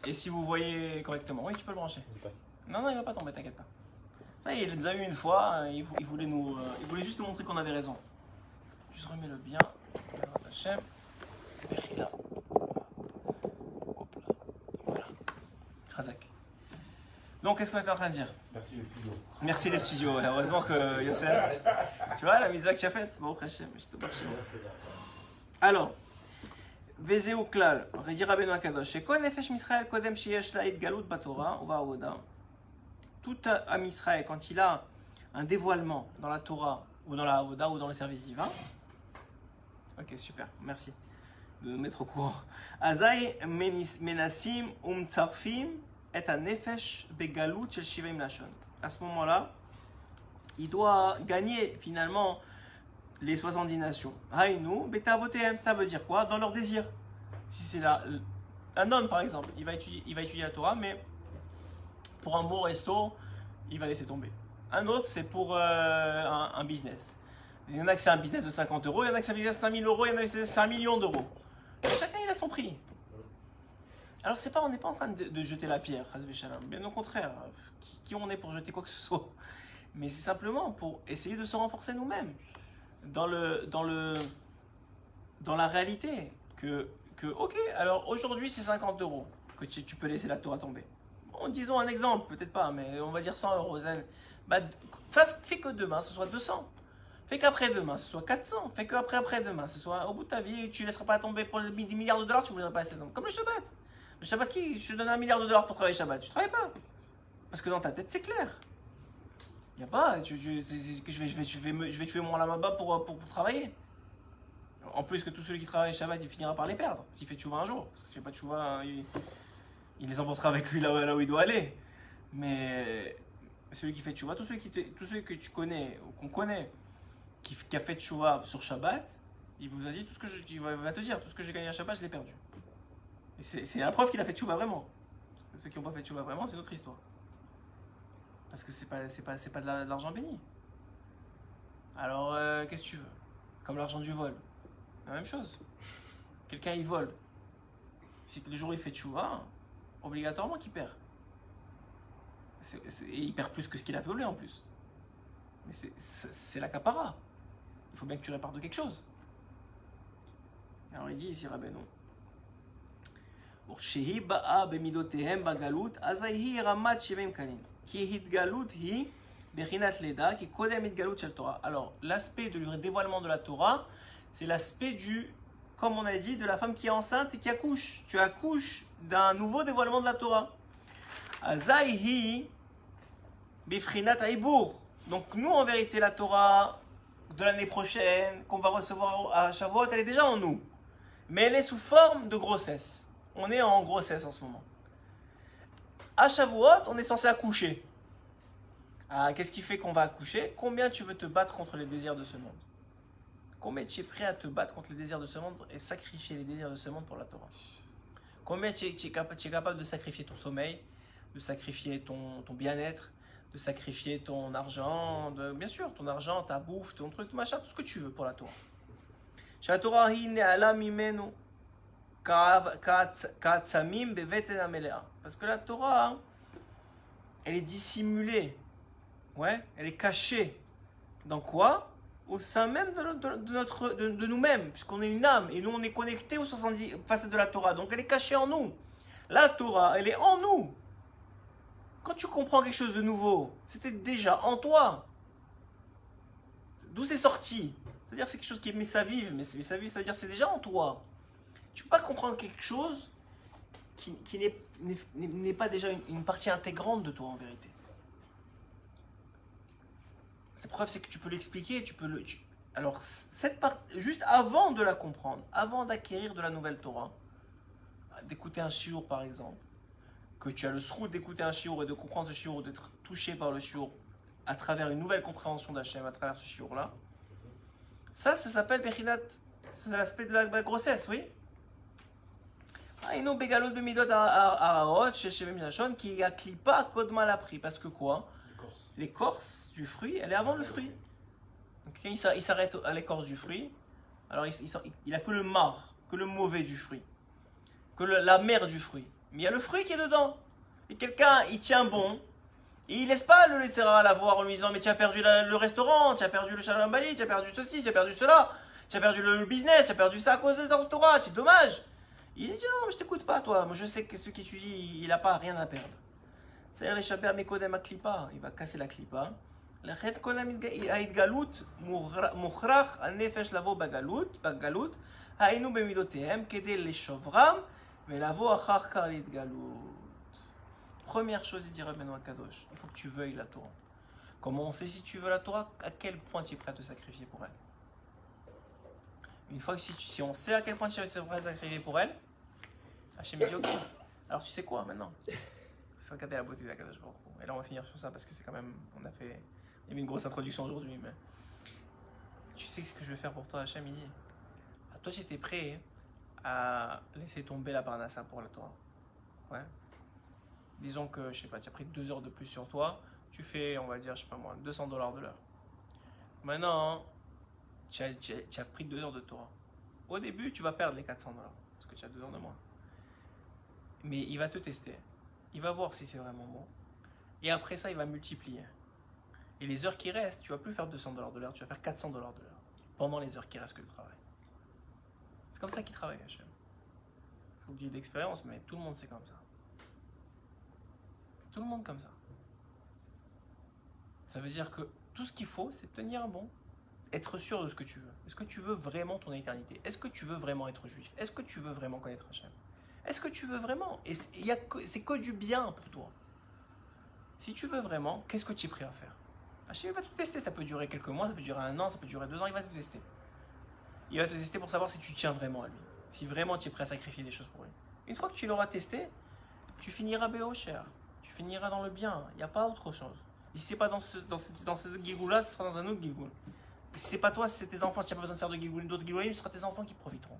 Speaker 1: et si vous voyez correctement. Oui, tu peux le brancher. Non, il va pas tomber, t'inquiète pas. Ça y est, il nous a eu une fois. Il voulait juste nous montrer qu'on avait raison. Juste remets-le bien. Hachem. Merci là. Hop là. Voilà. Khazak. Donc, qu'est-ce qu'on était en train de dire?
Speaker 2: Merci les studios.
Speaker 1: Merci les studios. Ouais. Heureusement que Yosef. Tu vois la mitzvah que tu as faite? Bon, Hachem, je te marche. Alors, Vezeu Klal, Redi Rabbeinu Akadosh, Shekol Nefesh Misraël Kodem Sheyesh La'id Galut Batora, Uva Avoda. Tout Am Israël, quand il a un dévoilement dans la Torah, ou dans la Avoda, ou dans le service divin. Ok, super, merci de nous mettre au courant. Azai Menasim Tsarfim et un Nefesh Begalut Shel Shivim Lashon. À ce moment-là, il doit gagner finalement les 70 nations. Haïnou, Betavotem, ça veut dire quoi? Dans leur désir. Si c'est un homme par exemple, il va étudier la Torah, mais pour un beau resto, il va laisser tomber. Un autre, c'est pour un business. Il y en a que c'est un business de 50 euros, il y en a que c'est un business de 5 000 euros, il y en a que c'est 1 million d'euros. Chacun, il a son prix. Alors, on n'est pas en train de jeter la pierre, bien au contraire. Qui on est pour jeter quoi que ce soit? Mais c'est simplement pour essayer de se renforcer nous-mêmes. Dans la réalité. Ok, alors aujourd'hui, c'est 50 euros que tu peux laisser la Torah tomber. Bon, disons un exemple, peut-être pas, mais on va dire 100 euros. Bah, fais que demain, ce soit 200. Fais qu'après-demain, ce soit 400. Fais qu'après-demain, ce soit au bout de ta vie, tu ne laisseras pas tomber pour les 10 milliards de dollars, tu ne voudrais pas laisser tomber. Comme le Shabbat. Le Shabbat, je te donne 1 milliard de dollars pour travailler Shabbat. Tu ne travailles pas. Parce que dans ta tête, c'est clair. Il n'y a pas, je vais tuer mon lamaba pour travailler. En plus que tout celui qui travaille Shabbat, il finira par les perdre. S'il fait tchouva un jour. Parce que s'il ne fait pas tchouva, il les emportera avec lui là où il doit aller. Mais celui qui fait tchouva, tous ceux que tu connais, ou qu'on connaît, qui a fait tchouva sur Shabbat, il vous a dit il va te dire, tout ce que j'ai gagné à Shabbat, je l'ai perdu. Et c'est la preuve qu'il a fait tchouva vraiment. Ceux qui n'ont pas fait tchouva vraiment, c'est notre histoire. Parce que c'est pas de l'argent béni. Alors, qu'est-ce que tu veux? Comme l'argent du vol. La même chose. Quelqu'un, il vole. Si le jour où il fait tchouva, obligatoirement qu'il perd. Et il perd plus que ce qu'il a volé en plus. Mais c'est la capara. Il faut bien que tu répares de quelque chose. Alors il dit ici, Rabbeinu. Shehi ba'a bemidotehem bagalut, azayhi ramat shivim kalin. Ki hitgalut hi bechinat leda, ki kodem hitgalut shel Torah. Alors, l'aspect du dévoilement de la Torah, c'est l'aspect comme on a dit, de la femme qui est enceinte et qui accouche. Tu accouches d'un nouveau dévoilement de la Torah. Azayhi bichinat aibour. Donc nous, en vérité, la Torah de l'année prochaine, qu'on va recevoir à Shavuot, elle est déjà en nous. Mais elle est sous forme de grossesse. On est en grossesse en ce moment. À Shavuot, on est censé accoucher. Qu'est-ce qui fait qu'on va accoucher? Combien tu veux te battre contre les désirs de ce monde? Combien tu es prêt à te battre contre les désirs de ce monde et sacrifier les désirs de ce monde pour la Torah? Combien tu es capable de sacrifier ton sommeil, de sacrifier ton bien-être, de sacrifier ton argent, bien sûr, ton argent, ta bouffe, ton truc, ton machin, tout ce que tu veux pour la Torah. Parce que la Torah, elle est dissimulée, ouais, elle est cachée. Dans quoi? Au sein même de nous-mêmes, puisqu'on est une âme, et nous on est connectés aux 70 facettes de la Torah, donc elle est cachée en nous. La Torah, elle est en nous. Quand tu comprends quelque chose de nouveau, c'était déjà en toi. D'où c'est sorti? C'est-à-dire c'est quelque chose qui est Messaviv, mais Messaviv, ça veut dire c'est déjà en toi. Tu peux pas comprendre quelque chose qui n'est pas déjà une partie intégrante de toi en vérité. La preuve, c'est que tu peux l'expliquer, alors, cette partie, juste avant de la comprendre, avant d'acquérir de la nouvelle Torah, d'écouter un shiur par exemple, que tu as le srout d'écouter un shiur et de comprendre ce shiur, d'être touché par le shiur à travers une nouvelle compréhension d'Hachem, à travers ce shiur-là, ça s'appelle Bechinat, c'est l'aspect de la grossesse, oui. Aïno Begalot Bemidot Araot, chez Bemidachon, qui a clipa Kodma l'a pris, parce que quoi? L'écorce du fruit, elle est avant le fruit. Donc quand il s'arrête à l'écorce du fruit, alors il a que le marc, que le mauvais du fruit, que la mère du fruit. Mais il y a le fruit qui est dedans. Et quelqu'un, il tient bon, et il laisse pas le laisser à l'avoir en lui disant mais tu as perdu le restaurant, tu as perdu le Shalom Bali, tu as perdu ceci, tu as perdu cela, tu as perdu le business, tu as perdu ça à cause de ton Torah, c'est dommage. Il dit non, mais je t'écoute pas toi, moi je sais que ce que tu dis, il n'a pas rien à perdre. C'est-à-dire les chaper mekodem à klipa, il va casser la klipa. La chet kodem haïdgalut mukhrach anefesh lavo bagalut haïnu bemidotehem kedé les chovram mais lavo achar kar l'idgalut. Première chose, il dit Rabbeinu Akadosh, il faut que tu veuilles la Torah. Comment on sait si tu veux la Torah? À quel point tu es prêt à te sacrifier pour elle? Une fois que si on sait à quel point tu es prêt à te sacrifier pour elle, Hachem dit ok. Alors tu sais quoi maintenant? C'est regarder la beauté d'Akadosh Baruch Hu. Et là on va finir sur ça parce que c'est quand même, il y avait une grosse introduction aujourd'hui, mais tu sais ce que je vais faire pour toi, Hachem, il dit. Toi j'étais prêt à laisser tomber la parnassa pour la Torah. Ouais. Disons que, je sais pas, tu as pris 2 heures de plus sur toi, tu fais, on va dire, je sais pas moi, $200 de l'heure. Maintenant, tu as pris 2 heures de Torah. Au début, tu vas perdre les $400 parce que tu as 2 heures de moins. Mais il va te tester. Il va voir si c'est vraiment bon. Et après ça, il va multiplier. Et les heures qui restent, tu vas plus faire $200 de l'heure, tu vas faire $400 de l'heure. Pendant les heures qui restent que le travail. C'est comme ça qu'il travaille, Hachem. Je vous le dis d'expérience, mais tout le monde c'est comme ça. C'est tout le monde comme ça. Ça veut dire que tout ce qu'il faut, c'est tenir bon. Être sûr de ce que tu veux. Est-ce que tu veux vraiment ton éternité? Est-ce que tu veux vraiment être juif? Est-ce que tu veux vraiment connaître Hachem? Est-ce que tu veux vraiment? Et c'est que du bien pour toi. Si tu veux vraiment, qu'est-ce que tu es prêt à faire? Hachem va te tester. Ça peut durer quelques mois, ça peut durer 1 an, ça peut durer 2 ans. Il va te tester. Il va te tester pour savoir si tu tiens vraiment à lui. Si vraiment tu es prêt à sacrifier des choses pour lui. Une fois que tu l'auras testé, tu finiras béocher. Tu finiras dans le bien. Il n'y a pas autre chose. Et si ce n'est pas dans ce guilgoul-là, ce sera dans un autre guilgoul. Et si ce n'est pas toi, si c'est tes enfants, si tu n'as pas besoin de faire de guilgoul, d'autres guilgoulim, ce sera tes enfants qui profiteront.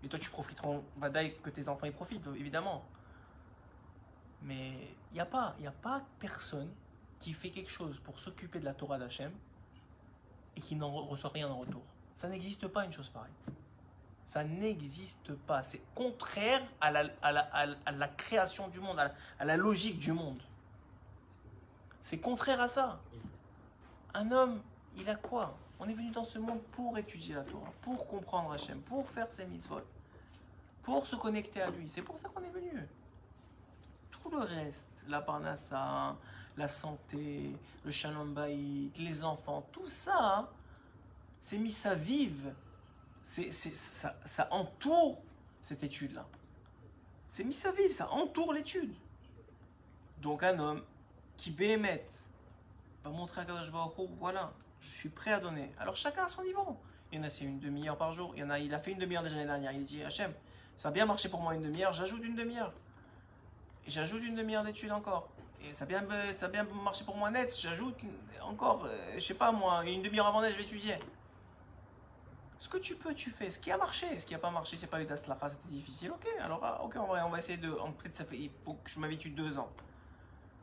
Speaker 1: Et toi, tu profiteras, vadaï, que tes enfants y profitent, évidemment. Mais il n'y a pas personne qui fait quelque chose pour s'occuper de la Torah d'Hachem et qui n'en reçoit rien en retour. Ça n'existe pas une chose pareille. Ça n'existe pas. C'est contraire à la création du monde, à la logique du monde. C'est contraire à ça. Un homme, il a quoi? On est venu dans ce monde pour étudier la Torah, pour comprendre Hachem, pour faire ses mitzvot, pour se connecter à lui. C'est pour ça qu'on est venu. Tout le reste, la parnassa, la santé, le shalom bayit, les enfants, tout ça, c'est mis ça vive. Ça entoure cette étude-là. C'est mis ça vive, ça entoure l'étude. Donc un homme qui bémet va montrer à Kadosh Baruch Hu, voilà, je suis prêt à donner. Alors chacun à son niveau. Il y en a, c'est une demi-heure par jour. Il y en a, il a fait une demi-heure déjà l'année dernière. Il dit, Hachem, ça a bien marché pour moi une demi-heure, j'ajoute une demi-heure. Et j'ajoute une demi-heure d'études encore. Et ça a bien marché pour moi net, j'ajoute encore, je sais pas moi, une demi-heure avant net, je vais étudier. Ce que tu peux, tu fais. Ce qui a marché, ce qui n'a pas marché, c'est pas eu d'aslacha, c'était difficile. Ok, alors ok, on va essayer de. En fait, il faut que je m'habitue 2 ans.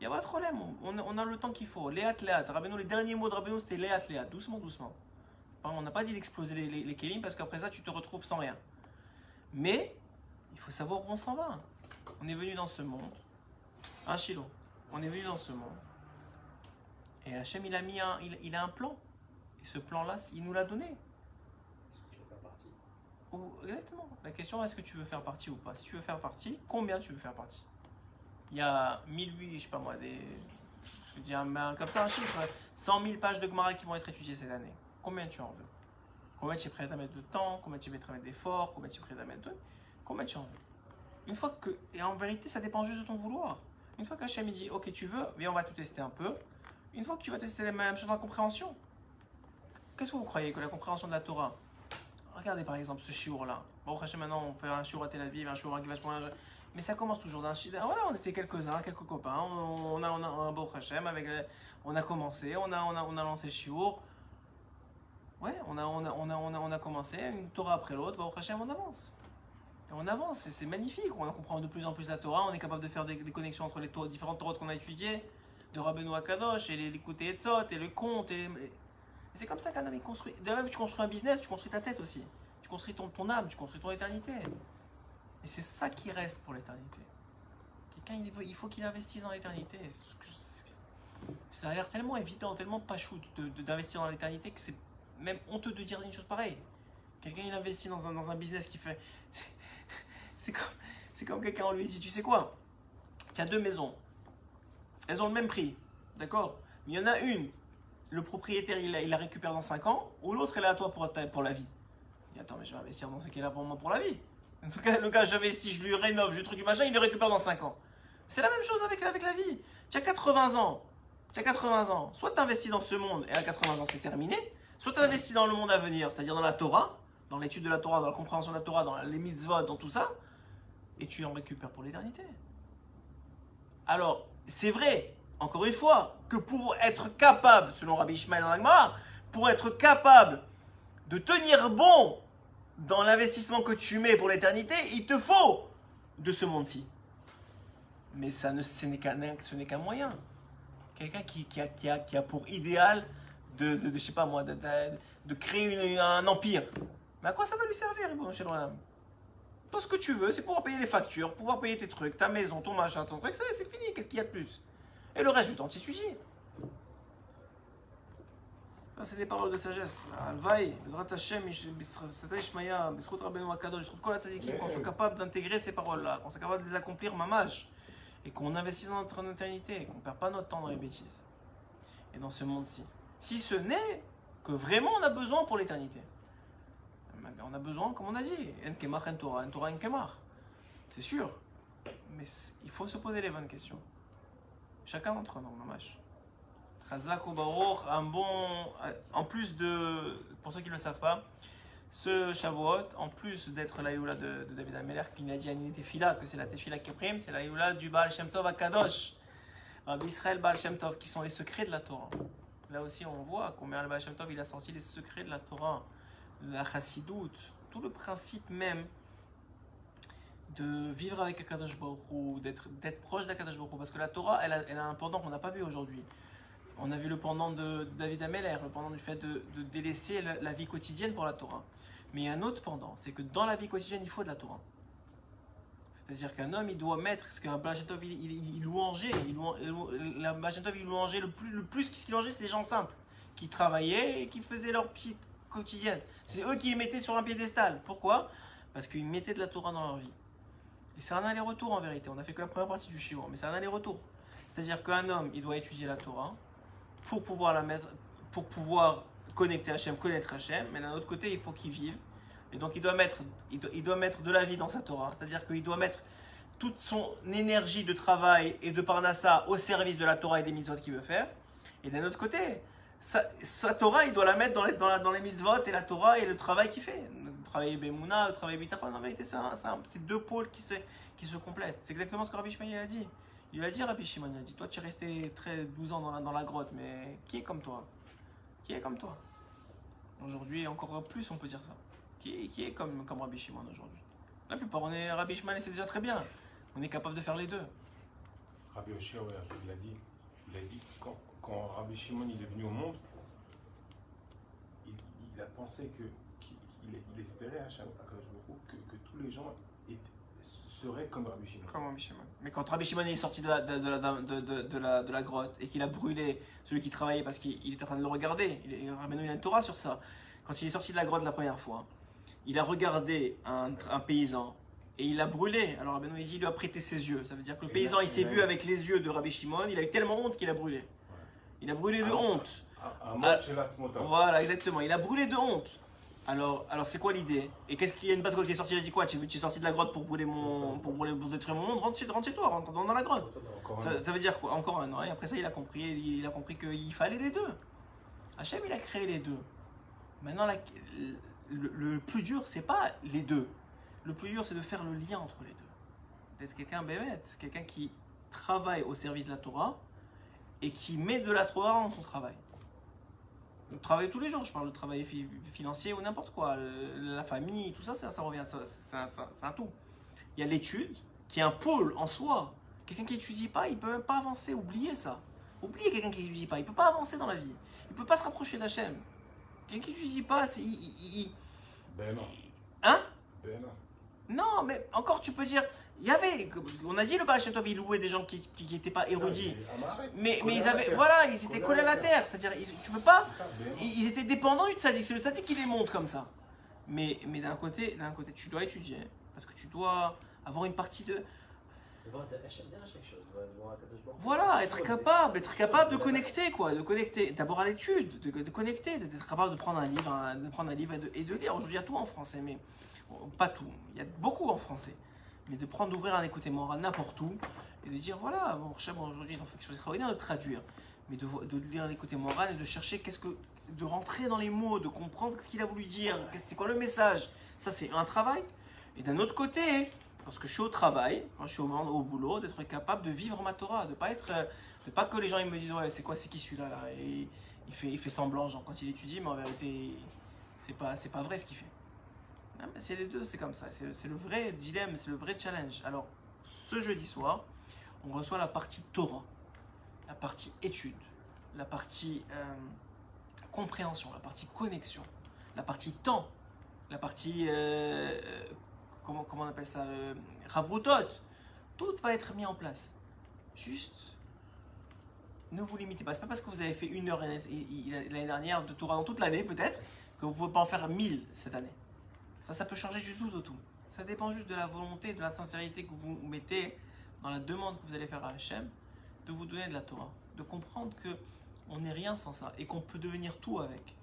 Speaker 1: Il n'y a pas de problème, on a le temps qu'il faut. Léat. Rabbeinu, les derniers mots de Rabbeinu, c'était Léat. Doucement. On n'a pas dit d'exploser les kélim parce qu'après ça, tu te retrouves sans rien. Mais, il faut savoir où on s'en va. On est venu dans ce monde. Un Shiloh. On est venu dans ce monde. Et Hachem, il a un plan. Et ce plan-là, il nous l'a donné. Exactement. La question, est-ce que tu veux faire partie ou pas? Si tu veux faire partie, combien tu veux faire partie? il y a 1008, je sais pas moi, je dis comme ça un chiffre, 100 000 pages de Gemara qui vont être étudiées cette année. Combien tu en veux? Combien tu es prêt à mettre de temps? Combien tu es prêt à mettre d'efforts? Combien tu es prêt à mettre de... Combien tu en veux? Une fois que... Et en vérité, ça dépend juste de ton vouloir. Une fois qu'Hachem dit, ok, tu veux, viens, on va tout tester un peu. Une fois que tu vas tester la même chose dans la compréhension. Qu'est-ce que vous croyez que la compréhension de la Torah? Regardez par exemple ce shiur-là. Bon, Hachem, maintenant, on fait un shiur à Tel Aviv, un shiur à Givat Shmona. Mais ça commence toujours d'un shiur. Voilà, on était quelques-uns, quelques copains. On a un beau Hachem, on a commencé, on a lancé le shiur. Ouais, on a commencé, une Torah après l'autre, Baruch Hashem, on avance. Et on avance, c'est magnifique, on comprend de plus en plus la Torah, on est capable de faire des connexions entre les différentes Torahs qu'on a étudiées, de Rabbeinu Akadosh, et l'écoute Etzot, et le conte, et c'est comme ça qu'un homme il construit. De même, tu construis un business, tu construis ta tête aussi. Tu construis ton âme, tu construis ton éternité. Et c'est ça qui reste pour l'éternité. Quelqu'un, il faut qu'il investisse dans l'éternité. Ça a l'air tellement évident, tellement pas chou d'investir dans l'éternité que c'est même honteux de dire une chose pareille. Quelqu'un il investit dans un business qui fait... C'est comme quelqu'un, on lui dit, tu sais quoi? Tu as deux maisons. Elles ont le même prix. D'accord? Il y en a une, le propriétaire il la récupère dans 5 ans, ou l'autre elle est à toi pour la vie. Il dit, attends, mais je vais investir dans ce qui est là pour moi pour la vie. En tout cas, le gars, j'investis, je lui rénove, je lui truc du machin, il le récupère dans 5 ans. C'est la même chose avec la vie. Tu as 80 ans. Soit tu investis dans ce monde et à 80 ans c'est terminé, soit tu investis dans le monde à venir, c'est-à-dire dans la Torah, dans l'étude de la Torah, dans la compréhension de la Torah, dans les mitzvot, dans tout ça, et tu en récupères pour l'éternité. Alors, c'est vrai, encore une fois, que pour être capable, selon Rabbi Ishmael dans la Gemara, pour être capable de tenir bon dans l'investissement que tu mets pour l'éternité, il te faut de ce monde-ci. Mais ce n'est qu'un moyen. Quelqu'un qui a pour idéal je sais pas moi, de créer un empire. Mais à quoi ça va lui servir, chez l'Olam? Tout ce que tu veux, c'est pouvoir payer les factures, pouvoir payer tes trucs, ta maison, ton machin, ton truc, c'est fini, qu'est-ce qu'il y a de plus? Et le reste du temps, tu étudies. Ça, c'est des paroles de sagesse. Alvaï, Bezrat Hashem, Sata Ishmaya, Bezrat Rabbeinu Akadosh, Bezrat Kol HaTzadikim, qu'on soit capable d'intégrer ces paroles-là, qu'on soit capable de les accomplir mamage, et qu'on investisse dans notre éternité, qu'on ne perd pas notre temps dans les bêtises. Et dans ce monde-ci. Si ce n'est que vraiment on a besoin pour l'éternité. On a besoin, comme on a dit, en kemach en Torah, en Torah en kemach. C'est sûr. Mais il faut se poser les bonnes questions. Chacun d'entre nous, mamash. Chazak ou Baruch, un bon. En plus de. Pour ceux qui ne le savent pas, ce Shavuot, en plus d'être la Yula de David Ameler, qui n'a dit à une Tefila, que c'est la Tefila qui prime, c'est la Yula du Baal Shem Tov à Kadosh. Rabbi Israël Baal Shem Tov, qui sont les secrets de la Torah. Là aussi, on voit combien le Baal Shem Tov il a sorti les secrets de la Torah, la Chassidout, tout le principe même de vivre avec Akadosh Baruch Hu, d'être proche d'Akadosh Baruch Hu, parce que la Torah, elle a un pendant qu'on n'a pas vu aujourd'hui. On a vu le pendant de David Ameler, le pendant du fait de délaisser la vie quotidienne pour la Torah. Mais il y a un autre pendant, c'est que dans la vie quotidienne, il faut de la Torah. C'est-à-dire qu'un homme, il doit mettre, ce qu'un Baal Shem Tov, il louangeait, la Baal Shem Tov, il louangeait le plus qu'il louangeait, c'est les gens simples, qui travaillaient et qui faisaient leur petite quotidienne. C'est eux qui les mettaient sur un piédestal. Pourquoi? Parce qu'ils mettaient de la Torah dans leur vie. Et c'est un aller-retour en vérité. On a fait que la première partie du Shiur, mais c'est un aller-retour. C'est-à-dire qu'un homme, il doit étudier la Torah pour pouvoir la mettre, pour pouvoir connecter Hachem, connaître Hachem, mais d'un autre côté, il faut qu'il vive. Et donc il doit mettre de la vie dans sa Torah, c'est-à-dire qu'il doit mettre toute son énergie de travail et de parnassa au service de la Torah et des mitzvot qu'il veut faire. Et d'un autre côté, sa Torah, il doit la mettre dans les mitzvot et la Torah et le travail qu'il fait. Le travail Bemouna, le travail Bitachon, en vérité, c'est deux pôles qui se complètent. C'est exactement ce que Rabbi Shimon a dit. Il lui a dit, Rabbi Shimon, il a dit, toi tu es resté 12 ans dans la grotte, mais qui est comme toi? Qui est comme toi? Aujourd'hui, encore plus, on peut dire ça. Qui est comme Rabbi Shimon aujourd'hui. La plupart, Rabbi Shimon, c'est déjà très bien. On est capable de faire les deux.
Speaker 2: Rabbi Oshia, ouais, il a dit quand Rabbi Shimon il est venu au monde, il a pensé qu'il espérait à Kadosh Baruch Hu que tous les gens seraient comme Rabbi Shimon.
Speaker 1: Comme Rabbi Shimon. Mais quand Rabbi Shimon est sorti de la grotte et qu'il a brûlé celui qui travaillait parce qu'il était en train de le regarder, il a une Torah sur ça. Quand il est sorti de la grotte la première fois, il a regardé un paysan et il l'a brûlé. Alors Rabbeinu il dit, il lui a prêté ses yeux. Ça veut dire que le
Speaker 2: Et
Speaker 1: paysan,
Speaker 2: là,
Speaker 1: il s'est
Speaker 2: et là,
Speaker 1: vu avec les yeux de Rabbi Shimon, il a eu tellement honte qu'il a brûlé. Il a brûlé de
Speaker 2: Ah,
Speaker 1: honte.
Speaker 2: Voilà.
Speaker 1: Voilà, exactement. Il a brûlé de honte. Alors c'est quoi l'idée? Et qu'est-ce qu'il y a une batte qui est sortie? Il a dit quoi? Tu es sorti de la grotte pour brûler pour détruire mon monde? Rentre chez toi, rentre dans la grotte. Ça veut dire quoi? Encore un an. Et après ça, il a compris qu'il fallait les deux. Hachem, il a créé les deux. Maintenant, le plus dur, c'est pas les deux. Le plus dur, c'est de faire le lien entre les deux. D'être quelqu'un bébête, quelqu'un qui travaille au service de la Torah et qui met de la Torah dans son travail. Le travail tous les jours, je parle de travail financier ou n'importe quoi, la famille, tout ça, ça revient, c'est un tout. Il y a l'étude, qui est un pôle en soi. Quelqu'un qui n'étudie pas, il ne peut même pas avancer, oubliez ça. Oubliez quelqu'un qui n'étudie pas, il ne peut pas avancer dans la vie. Il ne peut pas se rapprocher d'Hachem. Quelqu'un qui n'étudie pas, c'est...
Speaker 2: Ben non.
Speaker 1: Hein?
Speaker 2: Ben non.
Speaker 1: Non, mais encore tu peux dire... Il y avait, on a dit le Baal Shem Tov, il louait des gens qui n'étaient pas érudits. Mais ils avaient, voilà, ils étaient collés à la terre. C'est-à-dire, tu peux pas, ils étaient dépendants du tzaddik. C'est le tzaddik qui les monte comme ça. Mais d'un côté, tu dois étudier parce que tu dois avoir une partie de. Voilà, être capable de connecter quoi, de connecter. D'abord à l'étude, de connecter, d'être capable de prendre un livre, et de lire. Aujourd'hui, il y a tout en français, mais pas tout. Il y a beaucoup en français. Mais d'ouvrir un écouté moral n'importe où et de dire voilà, bon, aujourd'hui ils ont fait quelque chose d'extraordinaire de traduire, mais de lire un écouté moral et de chercher de rentrer dans les mots, de comprendre ce qu'il a voulu dire, c'est quoi le message. Ça c'est un travail. Et d'un autre côté, lorsque je suis au travail, quand je suis au boulot, d'être capable de vivre ma Torah, de pas que les gens ils me disent ouais c'est qui celui-là là, et il fait semblant genre quand il étudie, mais en vérité c'est pas vrai ce qu'il fait. Non, mais c'est les deux, c'est comme ça, c'est le vrai dilemme, c'est le vrai challenge. Alors, ce jeudi soir, on reçoit la partie Torah, la partie étude, la partie compréhension, la partie connexion, la partie temps, la partie, comment on appelle ça, Ravrutot. Tout va être mis en place. Juste, ne vous limitez pas. C'est pas parce que vous avez fait 1 heure l'année dernière de Torah dans toute l'année, peut-être, que vous ne pouvez pas en faire 1000 cette année. Ça peut changer du tout au tout. Ça dépend juste de la volonté, de la sincérité que vous mettez dans la demande que vous allez faire à Hachem, de vous donner de la Torah, de comprendre qu'on n'est rien sans ça et qu'on peut devenir tout avec.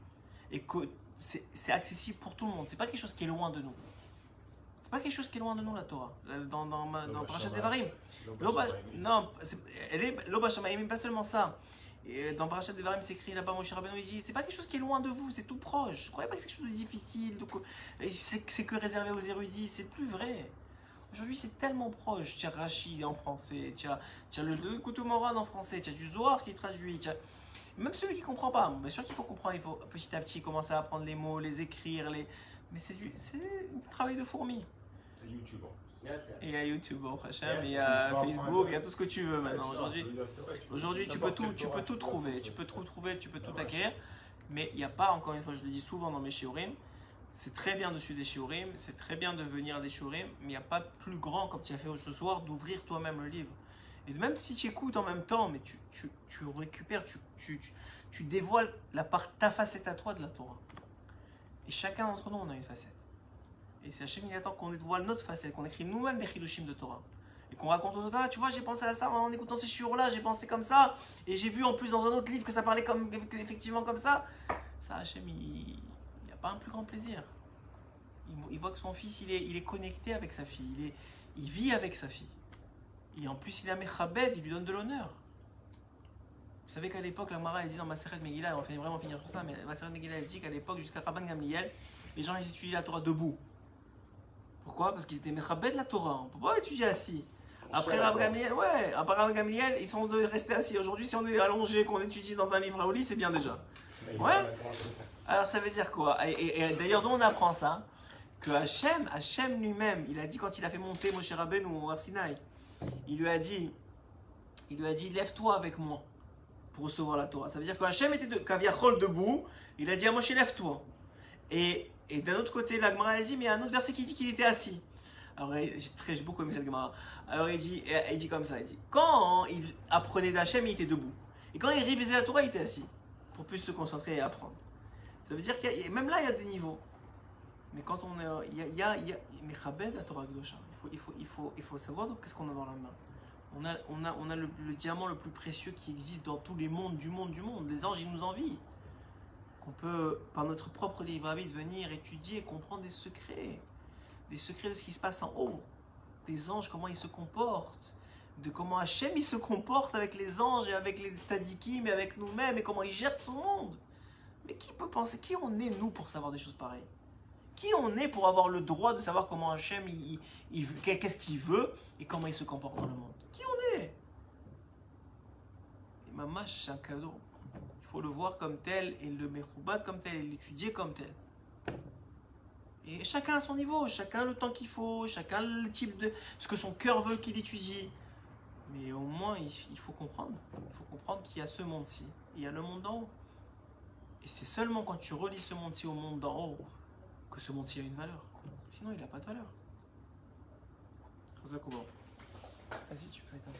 Speaker 1: Et que c'est accessible pour tout le monde. C'est pas quelque chose qui est loin de nous. C'est pas quelque chose qui est loin de nous, la Torah. Dans Parashat Devarim. Non, elle est Loba Shamayim, pas seulement ça. Et dans Parashat Devarim, c'est écrit là-bas, Moshe Rabbeinu, il dit c'est pas quelque chose qui est loin de vous, c'est tout proche. Ne croyez pas que c'est quelque chose de difficile, c'est que réservé aux érudits, c'est plus vrai. Aujourd'hui, c'est tellement proche. Tu as Rachid en français, tu as le Koutou Moran en français, tu as du Zohar qui traduit, même celui qui ne comprend pas. Bien sûr qu'il faut comprendre, il faut petit à petit commencer à apprendre les mots, les écrire, mais c'est un travail de fourmi.
Speaker 2: Et YouTube.
Speaker 1: Et il y a YouTube, Hachem, il y a Facebook, il y a tout ce que tu veux maintenant. Aujourd'hui, tu peux tout trouver, tu peux tout acquérir, mais il n'y a pas, encore une fois, je le dis souvent dans mes shiurim, c'est très bien de suivre des shiurim, c'est très bien de venir à des shiurim, mais il n'y a pas plus grand, comme tu as fait ce soir, d'ouvrir toi-même le livre. Et même si tu écoutes en même temps, mais tu récupères, tu dévoiles ta facette à toi de la Torah. Et chacun d'entre nous, on a une facette. Et c'est Hachem, il attend qu'on dévoile notre facette, qu'on écrit nous-mêmes des chidushim de Torah. Et qu'on raconte aux autres, ah, tu vois, j'ai pensé à ça en écoutant ces shiurs-là, j'ai pensé comme ça. Et j'ai vu en plus dans un autre livre que ça parlait effectivement comme ça. Ça, Hachem, il n'y a pas un plus grand plaisir. Il voit que son fils, il est connecté avec sa fille, il vit avec sa fille. Et en plus, il est mechabed, il lui donne de l'honneur. Vous savez qu'à l'époque, la Gemara, elle dit dans Maseret Megillah, on va vraiment finir sur ça, mais Maseret Megillah, elle dit qu'à l'époque, jusqu'à Rabban Gamliel, les gens, ils étudiaient la Torah debout. Pourquoi? Parce qu'ils étaient mechabed la Torah. On ne peut pas étudier assis. Après Rabban Gamliel, ils sont restés assis. Aujourd'hui, si on est allongé, qu'on étudie dans un livre à lit, c'est bien déjà. Ouais. Alors ça veut dire quoi? Et d'ailleurs, d'où on apprend ça? Que Hachem lui-même, il a dit quand il a fait monter Moshe Rabbeinu au Har Sinaï, il lui a dit, lève-toi avec moi pour recevoir la Torah. Ça veut dire que Hachem était Kaviachol debout, il a dit à Moshe, lève-toi. Et d'un autre côté, la Gemara, elle dit, mais il y a un autre verset qui dit qu'il était assis. Alors, j'ai beaucoup aimé cette Gemara. Alors, il dit comme ça, il dit, quand il apprenait d'Hachem, il était debout. Et quand il révisait la Torah, il était assis, pour plus se concentrer et apprendre. Ça veut dire que même là, il y a des niveaux. Mais quand on est, il y a mais Chabed la Torah Kedosha. Il faut savoir donc qu'est-ce qu'on a dans la main. On a le diamant le plus précieux qui existe dans tous les mondes du monde. Les anges, ils nous envient. Qu'on peut, par notre propre livre à vide, venir étudier et comprendre des secrets de ce qui se passe en haut. Des anges, comment ils se comportent. De comment Hachem il se comporte avec les anges et avec les tzadikim et avec nous-mêmes et comment il gère son monde. Mais qui peut penser, qui on est nous pour savoir des choses pareilles? Qui on est pour avoir le droit de savoir comment Hachem qu'est-ce qu'il veut et comment il se comporte dans le monde? Qui on est? Et mamash, c'est un cadeau. Il faut le voir comme tel et le mechoubat comme tel et l'étudier comme tel. Et chacun à son niveau, chacun le temps qu'il faut, chacun le type de ce que son cœur veut qu'il étudie. Mais au moins, il faut comprendre. Il faut comprendre qu'il y a ce monde-ci. Et il y a le monde d'en haut. Et c'est seulement quand tu relis ce monde-ci au monde d'en haut que ce monde-ci a une valeur. Sinon, il n'a pas de valeur. Vas-y, tu peux éteindre.